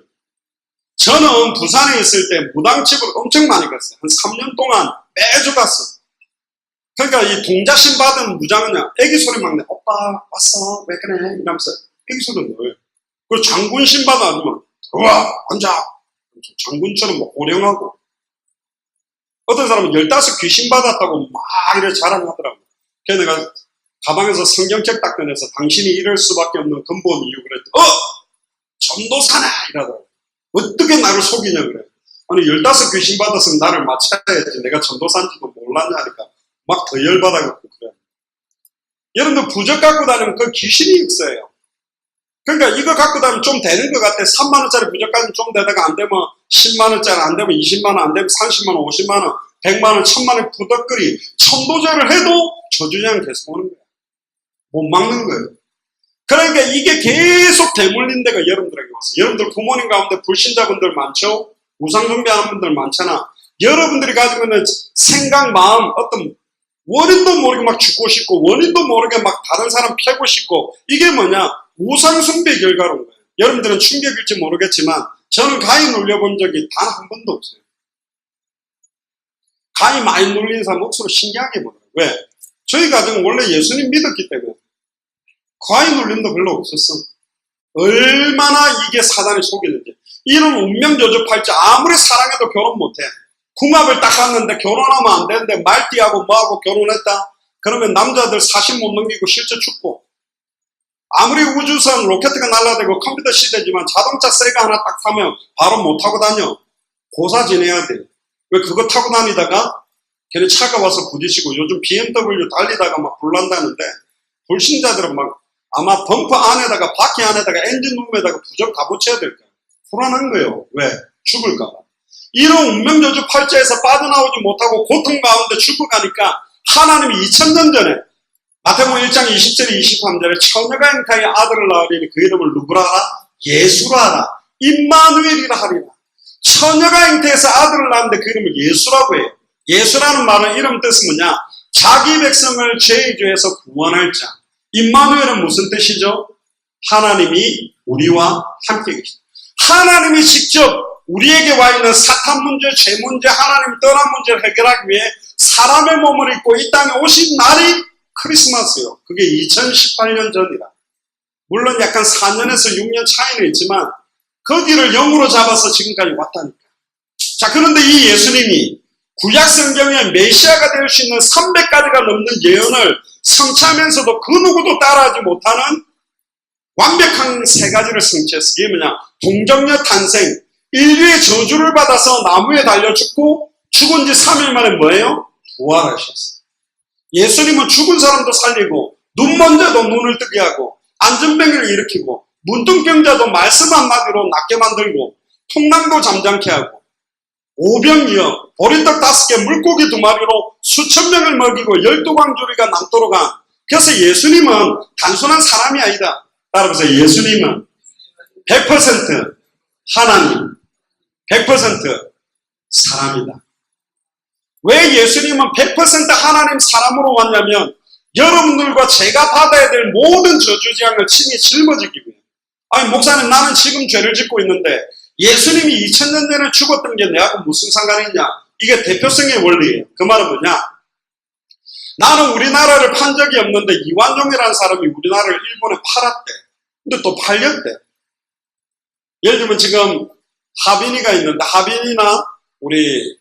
저는 부산에 있을 때 무당집을 엄청 많이 갔어요. 한 3년 동안 매주 갔어. 그러니까 이 동자신 받은 무장은요, 애기 소리 막 내. 오빠 왔어? 왜 그래? 이러면서 애기 소리 넣어요. 그리고 장군신 받은 아니면 들어와 앉아. 장군처럼 뭐 호령하고. 어떤 사람은 15 귀신 받았다고 막 이렇게 자랑하더라고. 그래서 내가 가방에서 성경책 딱 꺼내서 당신이 이럴 수밖에 없는 근본 이유 그랬더니 전도사네! 이러더라고. 어떻게 나를 속이냐 그래. 아니 15 귀신 받았으면 나를 맞춰야지. 내가 전도사인지도 몰랐냐 하니까 막 더 열받아갖고 그래. 여러분들 부적 갖고 다니면 그 귀신이 역사예요. 그러니까 이거 갖고 다니면 좀 되는 것 같아. 3만원짜리 부적까지는 좀 되다가 안 되면 10만원짜리 안 되면 20만원 안 되면 30만원 50만원 100만원 1000만원 부덕거리 천도제를 해도 저주량이 계속 오는 거야. 못 막는 거예요. 그러니까 이게 계속 대물린 데가 여러분들에게 왔어요. 여러분들 부모님 가운데 불신자분들 많죠? 우상숭배하는 분들 많잖아. 여러분들이 가지고 있는 생각, 마음, 어떤 원인도 모르게 막 죽고 싶고 원인도 모르게 막 다른 사람 패고 싶고 이게 뭐냐? 우상숭배 결과로 거예요. 여러분들은 충격일지 모르겠지만 저는 가위 눌려본 적이 단 한 번도 없어요. 가위 많이 눌리는 사람 목소리 신기하게 보더라고요. 왜? 저희 가정은 원래 예수님 믿었기 때문에 가위 눌림도 별로 없었어. 얼마나 이게 사단이 속이는지. 이런 운명저주팔자 아무리 사랑해도 결혼 못해. 궁합을 딱 봤는데 결혼하면 안 되는데 말띠하고 뭐하고 결혼했다? 그러면 남자들 40 못 넘기고 실제 죽고. 아무리 우주선 로켓가 날라다니고 컴퓨터 시대지만 자동차 새가 하나 딱 타면 바로 못 타고 다녀. 고사 지내야 돼. 왜 그거 타고 다니다가 걔네 차가 와서 부딪히고 요즘 BMW 달리다가 막 불난다는데 불신자들은 막 아마 범퍼 안에다가 바퀴 안에다가 엔진 룸에다가 부적 다 붙여야 될 거야. 불안한 거예요. 왜? 죽을까 봐. 이런 운명저주 팔자에서 빠져나오지 못하고 고통 가운데 죽어가니까 하나님이 2000년 전에 마태복음 1장 20절에 23절에 처녀가 잉타의 아들을 낳으리니 그 이름을 누구라 하라? 예수라 하라. 임마누엘이라 하리라. 처녀가 잉태해서 아들을 낳았는데 그 이름을 예수라고 해요. 예수라는 말은 이름 뜻은 뭐냐? 자기 백성을 죄의 죄에서 구원할 자. 임마누엘은 무슨 뜻이죠? 하나님이 우리와 함께 계시다. 하나님이 직접 우리에게 와 있는 사탄 문제, 죄 문제, 하나님 떠난 문제를 해결하기 위해 사람의 몸을 입고 이 땅에 오신 날이 크리스마스요. 그게 2018년 전이라. 물론 약간 4년에서 6년 차이는 있지만 그 길을 영으로 잡아서 지금까지 왔다니까. 자, 그런데 이 예수님이 구약 성경에 메시아가 될 수 있는 300가지가 넘는 예언을 성취하면서도 그 누구도 따라하지 못하는 완벽한 3가지를 성취했어요. 이게 뭐냐? 동정녀 탄생, 인류의 저주를 받아서 나무에 달려 죽고 죽은 지 3일 만에 뭐예요? 부활하셨어요. 예수님은 죽은 사람도 살리고 눈 먼저도 눈을 뜨게 하고 안전병을 일으키고 문둥병자도 말씀 한마디로 낫게 만들고 풍랑도 잠잠케 하고 오병이어 보리떡 5개 물고기 2마리로 수천 명을 먹이고 12광주리가 남도록 한. 그래서 예수님은 단순한 사람이 아니다. 따라서 예수님은 100% 하나님, 100% 사람이다. 왜 예수님은 100% 하나님 사람으로 왔냐면 여러분들과 제가 받아야 될 모든 저주재앙을 친히 짊어지기 위해. 아니 목사님 나는 지금 죄를 짓고 있는데 예수님이 2000년 전에 죽었던 게 내하고 무슨 상관이 있냐. 이게 대표성의 원리예요. 그 말은 뭐냐. 나는 우리나라를 판 적이 없는데 이완용이라는 사람이 우리나라를 일본에 팔았대. 근데 또 팔렸대. 예를 들면 지금 하빈이가 있는데 하빈이나 우리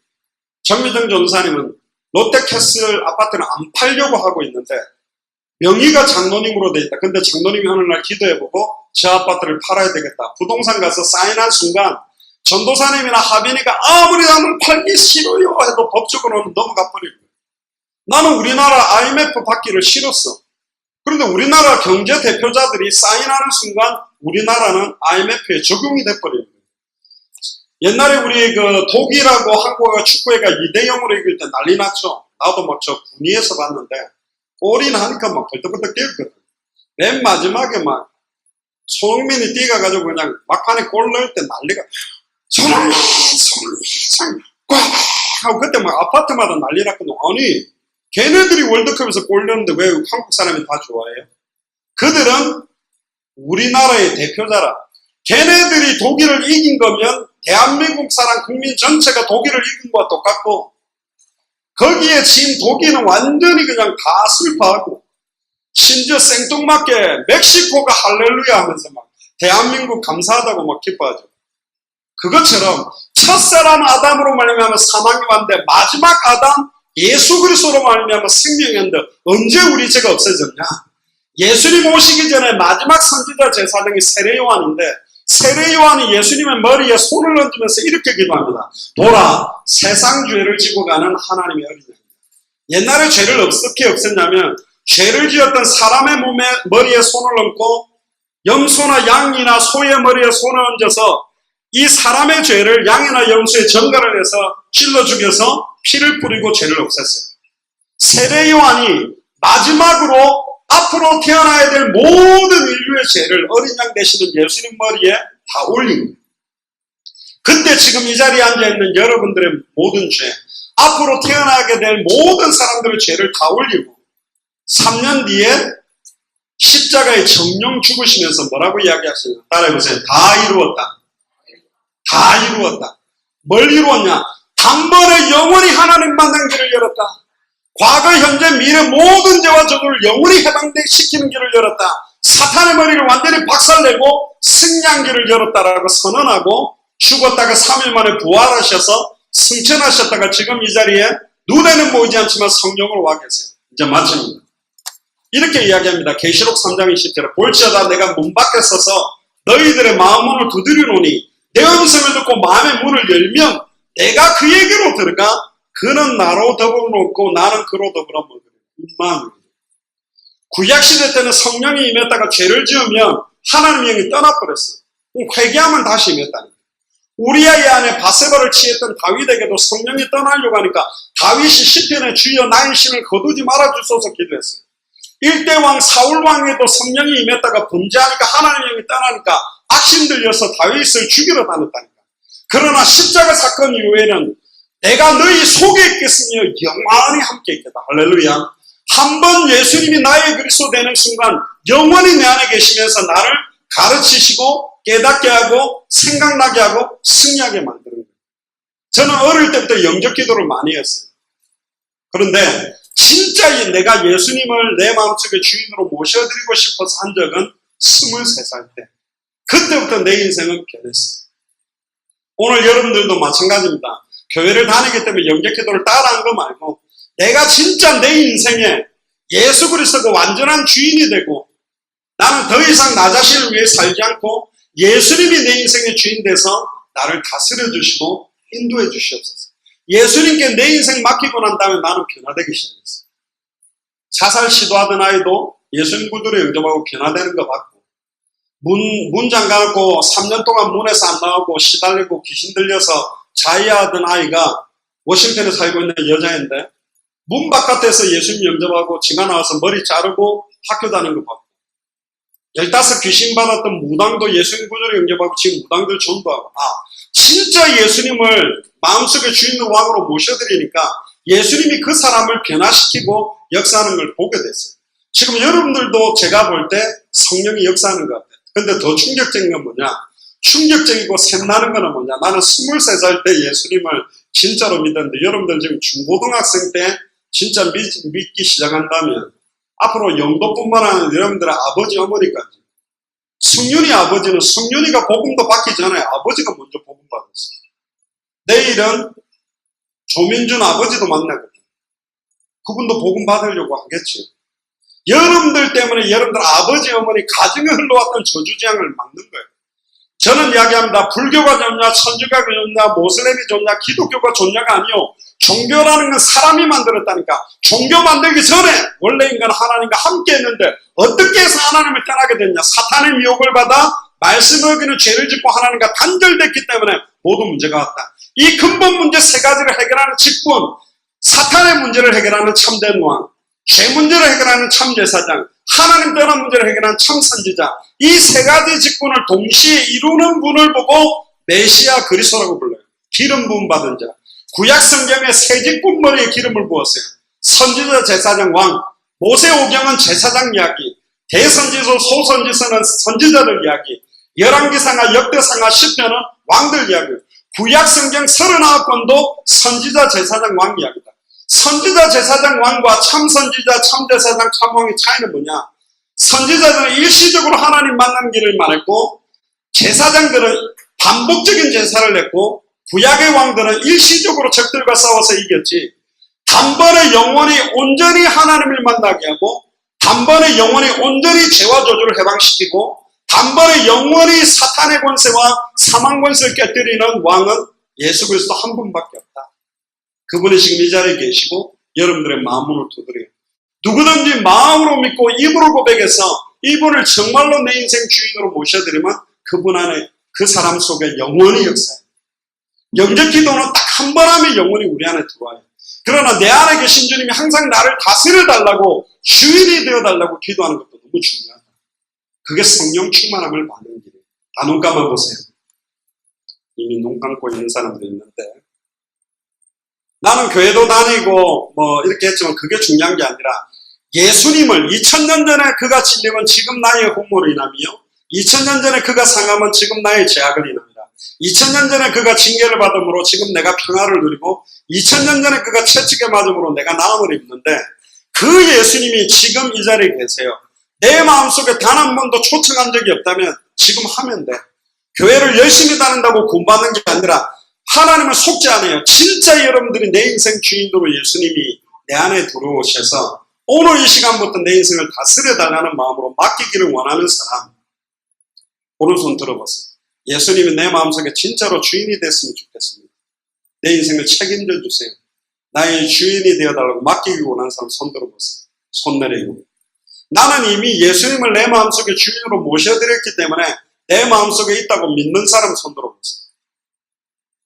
정미정 전사님은 롯데캐슬 아파트는 안 팔려고 하고 있는데 명의가 장로님으로 돼 있다. 근데 장로님이 어느 날 기도해보고 저 아파트를 팔아야 되겠다. 부동산 가서 사인한 순간 전도사님이나 하빈이가 아무리 나는 팔기 싫어요 해도 법적으로는 넘어가 버리고. 나는 우리나라 IMF 받기를 싫었어. 그런데 우리나라 경제 대표자들이 사인하는 순간 우리나라는 IMF에 적용이 돼버려요. 옛날에 우리 그 독일하고 한국과 축구회가 2대0으로 이길 때 난리 났죠. 나도 막 저 군위에서 봤는데 골이 나니까 막 벌떡벌떡 뛰었거든. 맨 마지막에 막 손흥민이 뛰어가가지고 그냥 막판에 골 넣을 때 난리가 손흥민 꽉 하고 그때 막 아파트마다 난리 났거든. 아니 걔네들이 월드컵에서 골 넣는데 왜 한국 사람이 다 좋아해요? 그들은 우리나라의 대표자라. 걔네들이 독일을 이긴 거면 대한민국 사람 국민 전체가 독일을 이긴 거와 똑같고 거기에 진 독일은 완전히 그냥 다 슬퍼하고, 심지어 생뚱맞게 멕시코가 할렐루야 하면서 막 대한민국 감사하다고 막 기뻐하죠. 그것처럼 첫사람 아담으로 말미암아 사망이 왔는데 마지막 아담 예수 그리스도로 말미암아 생명이 왔는데 언제 우리 죄가 없어졌냐? 예수님 오시기 전에 마지막 선지자 제사장이 세례 요한인데, 세례 요한이 예수님의 머리에 손을 얹으면서 이렇게 기도합니다. 보라, 세상 죄를 지고 가는 하나님의 어린 양이다. 옛날에 죄를 어떻게 없앴냐면, 죄를 지었던 사람의 머리에 손을 얹고 염소나 양이나 소의 머리에 손을 얹어서 이 사람의 죄를 양이나 염소의 전가를 해서 찔러 죽여서 피를 뿌리고 죄를 없앴어요. 세례 요한이 마지막으로 앞으로 태어나야 될 모든 인류의 죄를 어린 양 되시는 예수님 머리에 다 올린 거예요. 근데 지금 이 자리에 앉아있는 여러분들의 모든 죄, 앞으로 태어나게 될 모든 사람들의 죄를 다 올리고 3년 뒤에 십자가의 정령 죽으시면서 뭐라고 이야기하시나요? 따라해보세요. 다 이루었다. 다 이루었다. 뭘 이루었냐? 단번에 영원히 하나님 만난 길을 열었다. 과거, 현재, 미래 모든 죄와 저주를 영원히 해방시키는 길을 열었다. 사탄의 머리를 완전히 박살내고 승리한 길을 열었다라고 선언하고, 죽었다가 3일 만에 부활하셔서 승천하셨다가 지금 이 자리에 눈에는 보이지 않지만 성령으로 와 계세요. 이제 마칩니다. 이렇게 이야기합니다. 계시록 3장 20절에 볼지어다 내가 문 밖에 서서 너희들의 마음 문을 두드리노니 내 음성을 듣고 마음의 문을 열면 내가 그에게로 들어가 그는 나로 더불어 놓고 나는 그로 더불어 먹으리라. 구약시대 때는 성령이 임했다가 죄를 지으면 하나님의 영이 떠나버렸어요. 회개하면 다시 임했다니까. 우리아의 아내 바세바를 취했던 다윗에게도 성령이 떠나려고 하니까 다윗이 시편에 주여 나의 신을 거두지 말아주소서 기도했어요. 1대왕 사울왕에도 성령이 임했다가 범죄하니까 하나님의 영이 떠나니까 악심 들려서 다윗을 죽이러 다녔다니까. 그러나 십자가 사건 이후에는 내가 너희 속에 있겠으며 영원히 함께 있겠다. 할렐루야. 한번 예수님이 나의 그리스도 되는 순간 영원히 내 안에 계시면서 나를 가르치시고 깨닫게 하고 생각나게 하고 승리하게 만드는 거예요. 저는 어릴 때부터 영적 기도를 많이 했어요. 그런데 진짜 내가 예수님을 내 마음속에 주인으로 모셔드리고 싶어서 한 적은 23살 때. 그때부터 내 인생은 변했어요. 오늘 여러분들도 마찬가지입니다. 교회를 다니기 때문에 영적 기도를 따라한 거 말고 내가 진짜 내 인생에 예수 그리스도가 완전한 주인이 되고 나는 더 이상 나 자신을 위해 살지 않고 예수님이 내 인생의 주인 돼서 나를 다스려 주시고 인도해 주시옵소서. 예수님께 내 인생 맡기고 난 다음에 나는 변화되기 시작했어요. 자살 시도하던 아이도 예수님 구주로 영접하고 변화되는 거 봤고, 문 잠가놓고 3년 동안 문에서 안 나오고 시달리고 귀신 들려서 자해하던 아이가 워싱턴에 살고 있는 여자인데 문 바깥에서 예수님 영접하고 지가 나와서 머리 자르고 학교 다니는 거 봤고, 15 귀신 받았던 무당도 예수님 구주로 영접하고 지금 무당들 전도하고, 진짜 예수님을 마음속에 주인으로 왕으로 모셔드리니까 예수님이 그 사람을 변화시키고 역사하는 걸 보게 됐어요. 지금 여러분들도 제가 볼 때 성령이 역사하는 것 같아요. 근데 더 충격적인 건 뭐냐? 충격적이고 샘나는 건 뭐냐? 나는 23살 때 예수님을 진짜로 믿었는데 여러분들 지금 중고등학생 때 진짜 믿기 시작한다면 앞으로 영도뿐만 아니라 여러분들의 아버지, 어머니까지. 승윤이 아버지는 승윤이가 복음도 받기 전에 아버지가 먼저 복음 받았어요. 내일은 조민준 아버지도 만나거든요. 그분도 복음 받으려고 하겠죠. 여러분들 때문에 여러분들 아버지, 어머니 가정에 흘러왔던 저주재앙을 막는 거예요. 저는 이야기합니다. 불교가 좋냐, 천주교가 좋냐, 모슬렘이 좋냐, 기독교가 좋냐가 아니요. 종교라는 건 사람이 만들었다니까. 종교 만들기 전에 원래 인간 하나님과 함께 했는데 어떻게 해서 하나님을 떠나게 됐냐? 사탄의 미혹을 받아 말씀을 어기는 죄를 짓고 하나님과 단절됐기 때문에 모든 문제가 왔다. 이 근본 문제 3가지를 해결하는 직분, 사탄의 문제를 해결하는 참된 왕, 죄 문제를 해결하는 참제사장, 하나님 떠난 문제를 해결하는 참선지자, 이 3가지 직분을 동시에 이루는 분을 보고 메시아 그리스도라고 불러요. 기름 부음 받은 자. 구약 성경에 세 직분 머리에 기름을 부었어요. 선지자, 제사장, 왕. 모세오경은 제사장 이야기, 대선지서, 소선지서는 선지자들 이야기, 열왕기상하, 역대상하, 시편은 왕들 이야기. 구약 성경 39권도 선지자, 제사장, 왕 이야기다. 선지자, 제사장, 왕과 참선지자, 참제사장, 참왕의 차이는 뭐냐? 선지자들은 일시적으로 하나님 만난 길을 말했고, 제사장들은 반복적인 제사를 했고, 구약의 왕들은 일시적으로 적들과 싸워서 이겼지, 단번에 영원히 온전히 하나님을 만나게 하고, 단번에 영원히 온전히 죄와 저주를 해방시키고, 단번에 영원히 사탄의 권세와 사망 권세를 깨뜨리는 왕은 예수 그리스도 한 분밖에 없다. 그분이 지금 이 자리에 계시고 여러분들의 마음으로 두드려요. 누구든지 마음으로 믿고 입으로 고백해서 이분을 정말로 내 인생 주인으로 모셔드리면 그분 안에 그 사람 속에 영원히 역사해요. 영접 기도는 딱 한 번 하면 영원히 우리 안에 들어와요. 그러나 내 안에 계신 주님이 항상 나를 다스려달라고, 주인이 되어달라고 기도하는 것도 너무 중요하다. 그게 성령 충만함을 받는 길이에요. 다 눈 감아보세요. 이미 눈 감고 있는 사람도 있는데, 나는 교회도 다니고 이렇게 했지만 그게 중요한 게 아니라, 예수님을 2000년 전에 그가 진리면 지금 나의 홍모를 인하며, 2000년 전에 그가 상함은 지금 나의 제약을 인합니다. 2000년 전에 그가 징계를 받음으로 지금 내가 평화를 누리고, 2000년 전에 그가 채찍에 맞음으로 내가 나음을 입는데, 그 예수님이 지금 이 자리에 계세요. 내 마음속에 단 한 번도 초청한 적이 없다면 지금 하면 돼. 교회를 열심히 다닌다고 구원받는 게 아니라 하나님을 속지 않아요. 진짜 여러분들이 내 인생 주인으로 예수님이 내 안에 들어오셔서 오늘 이 시간부터 내 인생을 다스려달라는 마음으로 맡기기를 원하는 사람, 오른손 들어보세요. 예수님이 내 마음속에 진짜로 주인이 됐으면 좋겠습니다. 내 인생을 책임져 주세요. 나의 주인이 되어달라고 맡기기 원하는 사람 손 들어보세요. 손 내리고. 나는 이미 예수님을 내 마음속에 주인으로 모셔드렸기 때문에 내 마음속에 있다고 믿는 사람 손 들어보세요.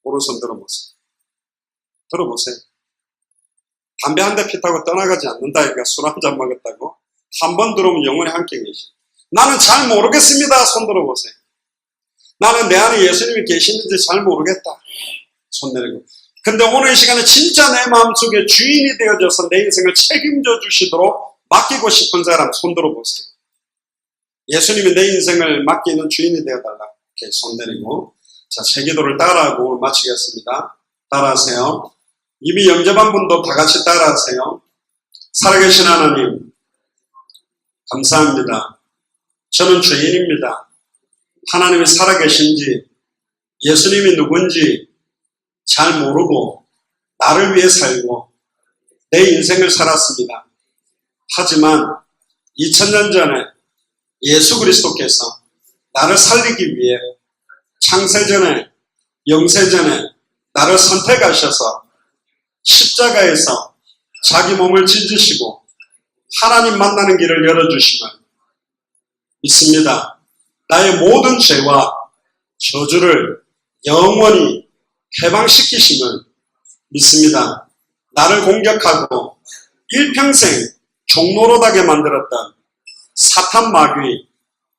오른손 들어보세요. 들어보세요. 담배 한 대 피타고 떠나가지 않는다. 그러니까 술 한 잔 먹었다고. 한 번 들어오면 영원히 함께 계시. 나는 잘 모르겠습니다. 손 들어보세요. 나는 내 안에 예수님이 계시는지 잘 모르겠다. 손 내리고. 근데 오늘 이 시간에 진짜 내 마음속에 주인이 되어져서 내 인생을 책임져 주시도록 맡기고 싶은 사람 손 들어보세요. 예수님이 내 인생을 맡기는 주인이 되어달라. 이렇게 손 내리고. 자, 세 기도를 따라하고 오늘 마치겠습니다. 따라하세요. 이미 영접한 분도 다 같이 따라하세요. 살아계신 하나님, 감사합니다. 저는 죄인입니다. 하나님이 살아계신지, 예수님이 누군지 잘 모르고 나를 위해 살고 내 인생을 살았습니다. 하지만 2000년 전에 예수 그리스도께서 나를 살리기 위해 창세전에, 영세전에 나를 선택하셔서 십자가에서 자기 몸을 찢으시고 하나님 만나는 길을 열어주심을 믿습니다. 나의 모든 죄와 저주를 영원히 해방시키심을 믿습니다. 나를 공격하고 일평생 종노릇하게 만들었던 사탄 마귀,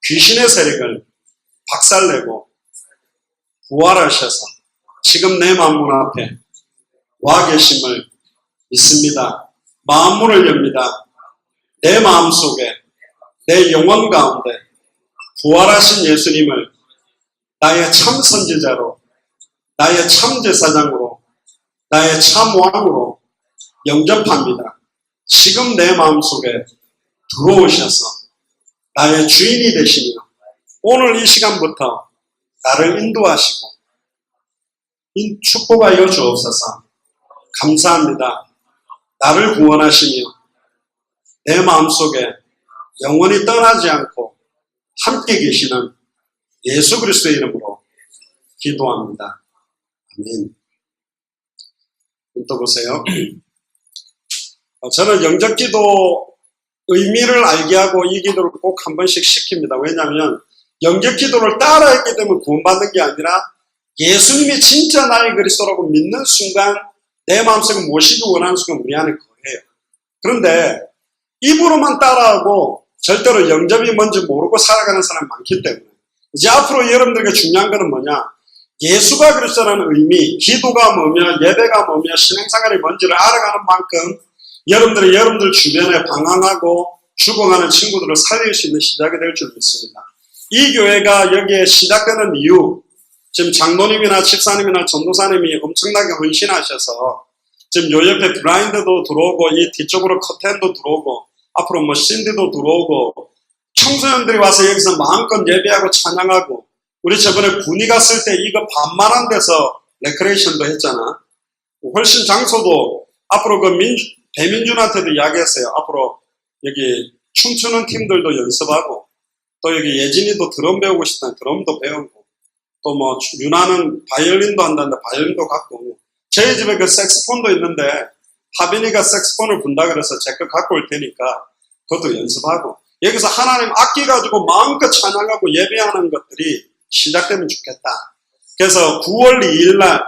귀신의 세력을 박살내고 부활하셔서 지금 내 마음문 앞에 와 계심을 믿습니다. 마음문을 엽니다. 내 마음속에, 내 영혼 가운데 부활하신 예수님을 나의 참 선지자로, 나의 참 제사장으로, 나의 참 왕으로 영접합니다. 지금 내 마음속에 들어오셔서 나의 주인이 되시며 오늘 이 시간부터 나를 인도하시고 축복하여 주옵소서. 감사합니다. 나를 구원하시며 내 마음속에 영원히 떠나지 않고 함께 계시는 예수 그리스도의 이름으로 기도합니다. 아멘. 또 보세요. 저는 영접기도 의미를 알게 하고 이 기도를 꼭 한 번씩 시킵니다. 왜냐하면 영접기도를 따라했기 때문에 구원받는 게 아니라 예수님이 진짜 나의 그리스도라고 믿는 순간 내 마음속에 모시기 원하는 순간 우리 안에 거해요. 그런데 입으로만 따라하고 절대로 영접이 뭔지 모르고 살아가는 사람이 많기 때문에 이제 앞으로 여러분들에게 중요한 것은 뭐냐? 예수가 그리스도라는 의미, 기도가 뭐며 예배가 뭐며 신앙생활이 뭔지를 알아가는 만큼 여러분들 주변에 방황하고 죽어가는 친구들을 살릴 수 있는 시작이 될 줄 믿습니다. 이 교회가 여기에 시작되는 이유, 지금 장로님이나 집사님이나 전도사님이 엄청나게 헌신하셔서 지금 요 옆에 블라인드도 들어오고, 이 뒤쪽으로 커튼도 들어오고, 앞으로 뭐 신디도 들어오고, 청소년들이 와서 여기서 마음껏 예배하고 찬양하고, 우리 저번에 군이 갔을 때 이거 반만한 데서 레크레이션도 했잖아. 훨씬 장소도 앞으로 그 배민준한테도 이야기했어요. 앞으로 여기 춤추는 팀들도 연습하고, 또 여기 예진이도 드럼 배우고 싶다는 드럼도 배우고, 또 뭐 유나는 바이올린도 한다는데 바이올린도 갖고, 저희 집에 그 색스폰도 있는데 하빈이가 색스폰을 분다 그래서 제 거 갖고 올 테니까 그것도 연습하고, 여기서 하나님 악기 가지고 마음껏 찬양하고 예배하는 것들이 시작되면 좋겠다. 그래서 9월 2일 날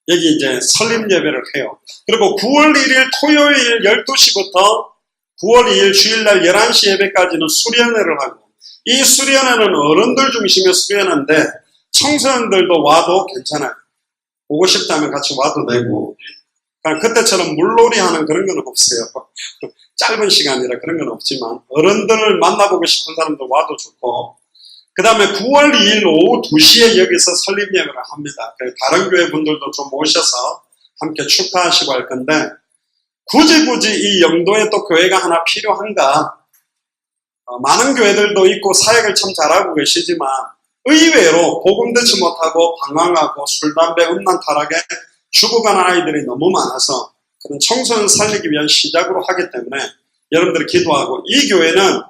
여기 이제 설립 예배를 해요. 그리고 9월 1일 토요일 12시부터 9월 2일 주일날 11시 예배까지는 수련회를 하고, 이 수련회는 어른들 중심의 수련회인데 청소년들도 와도 괜찮아요. 오고 싶다면 같이 와도 되고, 그때처럼 물놀이 하는 그런 건 없어요. 짧은 시간이라 그런 건 없지만 어른들을 만나보고 싶은 사람도 와도 좋고, 그 다음에 9월 2일 오후 2시에 여기서 설립 예배를 합니다. 다른 교회 분들도 좀 오셔서 함께 축하하시고 할 건데, 굳이 이 영도에 또 교회가 하나 필요한가? 많은 교회들도 있고 사역을 참 잘하고 계시지만 의외로 복음 듣지 못하고 방황하고 술, 담배, 음란 타락에 죽어가는 아이들이 너무 많아서 그런 청소년 살리기 위한 시작으로 하기 때문에 여러분들이 기도하고, 이 교회는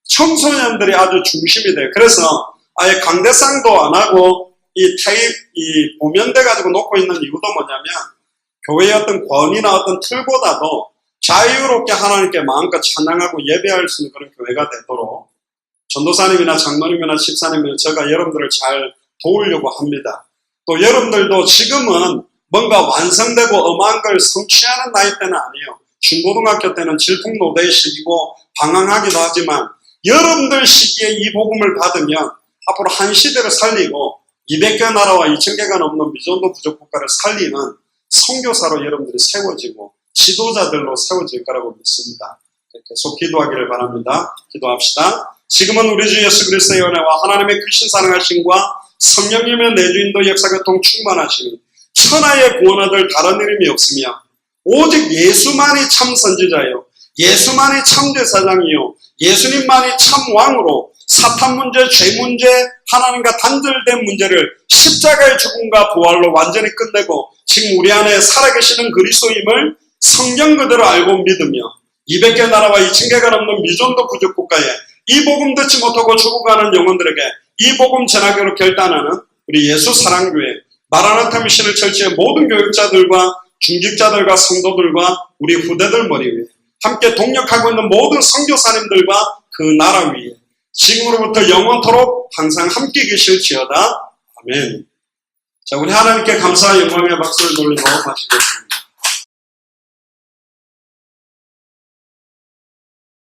청소년들이 아주 중심이 돼요. 그래서 아예 강대상도 안 하고 이 보면대 가지고 놓고 있는 이유도 뭐냐면, 교회의 어떤 권위나 어떤 틀보다도 자유롭게 하나님께 마음껏 찬양하고 예배할 수 있는 그런 교회가 되도록 전도사님이나 장로님이나 집사님이나 제가 여러분들을 잘 도우려고 합니다. 또 여러분들도 지금은 뭔가 완성되고 엄한 걸 성취하는 나이 때는 아니에요. 중고등학교 때는 질풍노도의 시기고 방황하기도 하지만, 여러분들 시기에 이 복음을 받으면 앞으로 한 시대를 살리고 200개 나라와 2000개가 넘는 미전도 부족 국가를 살리는 선교사로 여러분들이 세워지고 지도자들로 세워질 거라고 믿습니다. 계속 기도하기를 바랍니다. 기도합시다. 지금은 우리 주 예수 그리스도의 은혜와 하나님의 크신 사랑하심과 성령님의 내주인도 역사교통 충만하시니 천하의 구원 얻을 다른 이름이 없으며 오직 예수만이 참 선지자요, 예수만이 참 제사장이요, 예수님만이 참 왕으로 사탄 문제, 죄 문제, 하나님과 단절된 문제를 십자가의 죽음과 부활로 완전히 끝내고 지금 우리 안에 살아계시는 그리스도임을 성경 그대로 알고 믿으며 200개 나라와 2000개가 넘는 미전도 부족 국가에 이 복음 듣지 못하고 죽어가는 영혼들에게 이 복음 전하기로 결단하는 우리 예수 사랑교회 마라나타 미션을 철치의 모든 교육자들과 중직자들과 성도들과 우리 후대들 머리 위에 함께 동력하고 있는 모든 선교사님들과 그 나라 위에 지금으로부터 영원토록 항상 함께 계실지어다. 아멘. 자, 우리 하나님께 감사와 영광의 박수를 돌리고 마치겠습니다.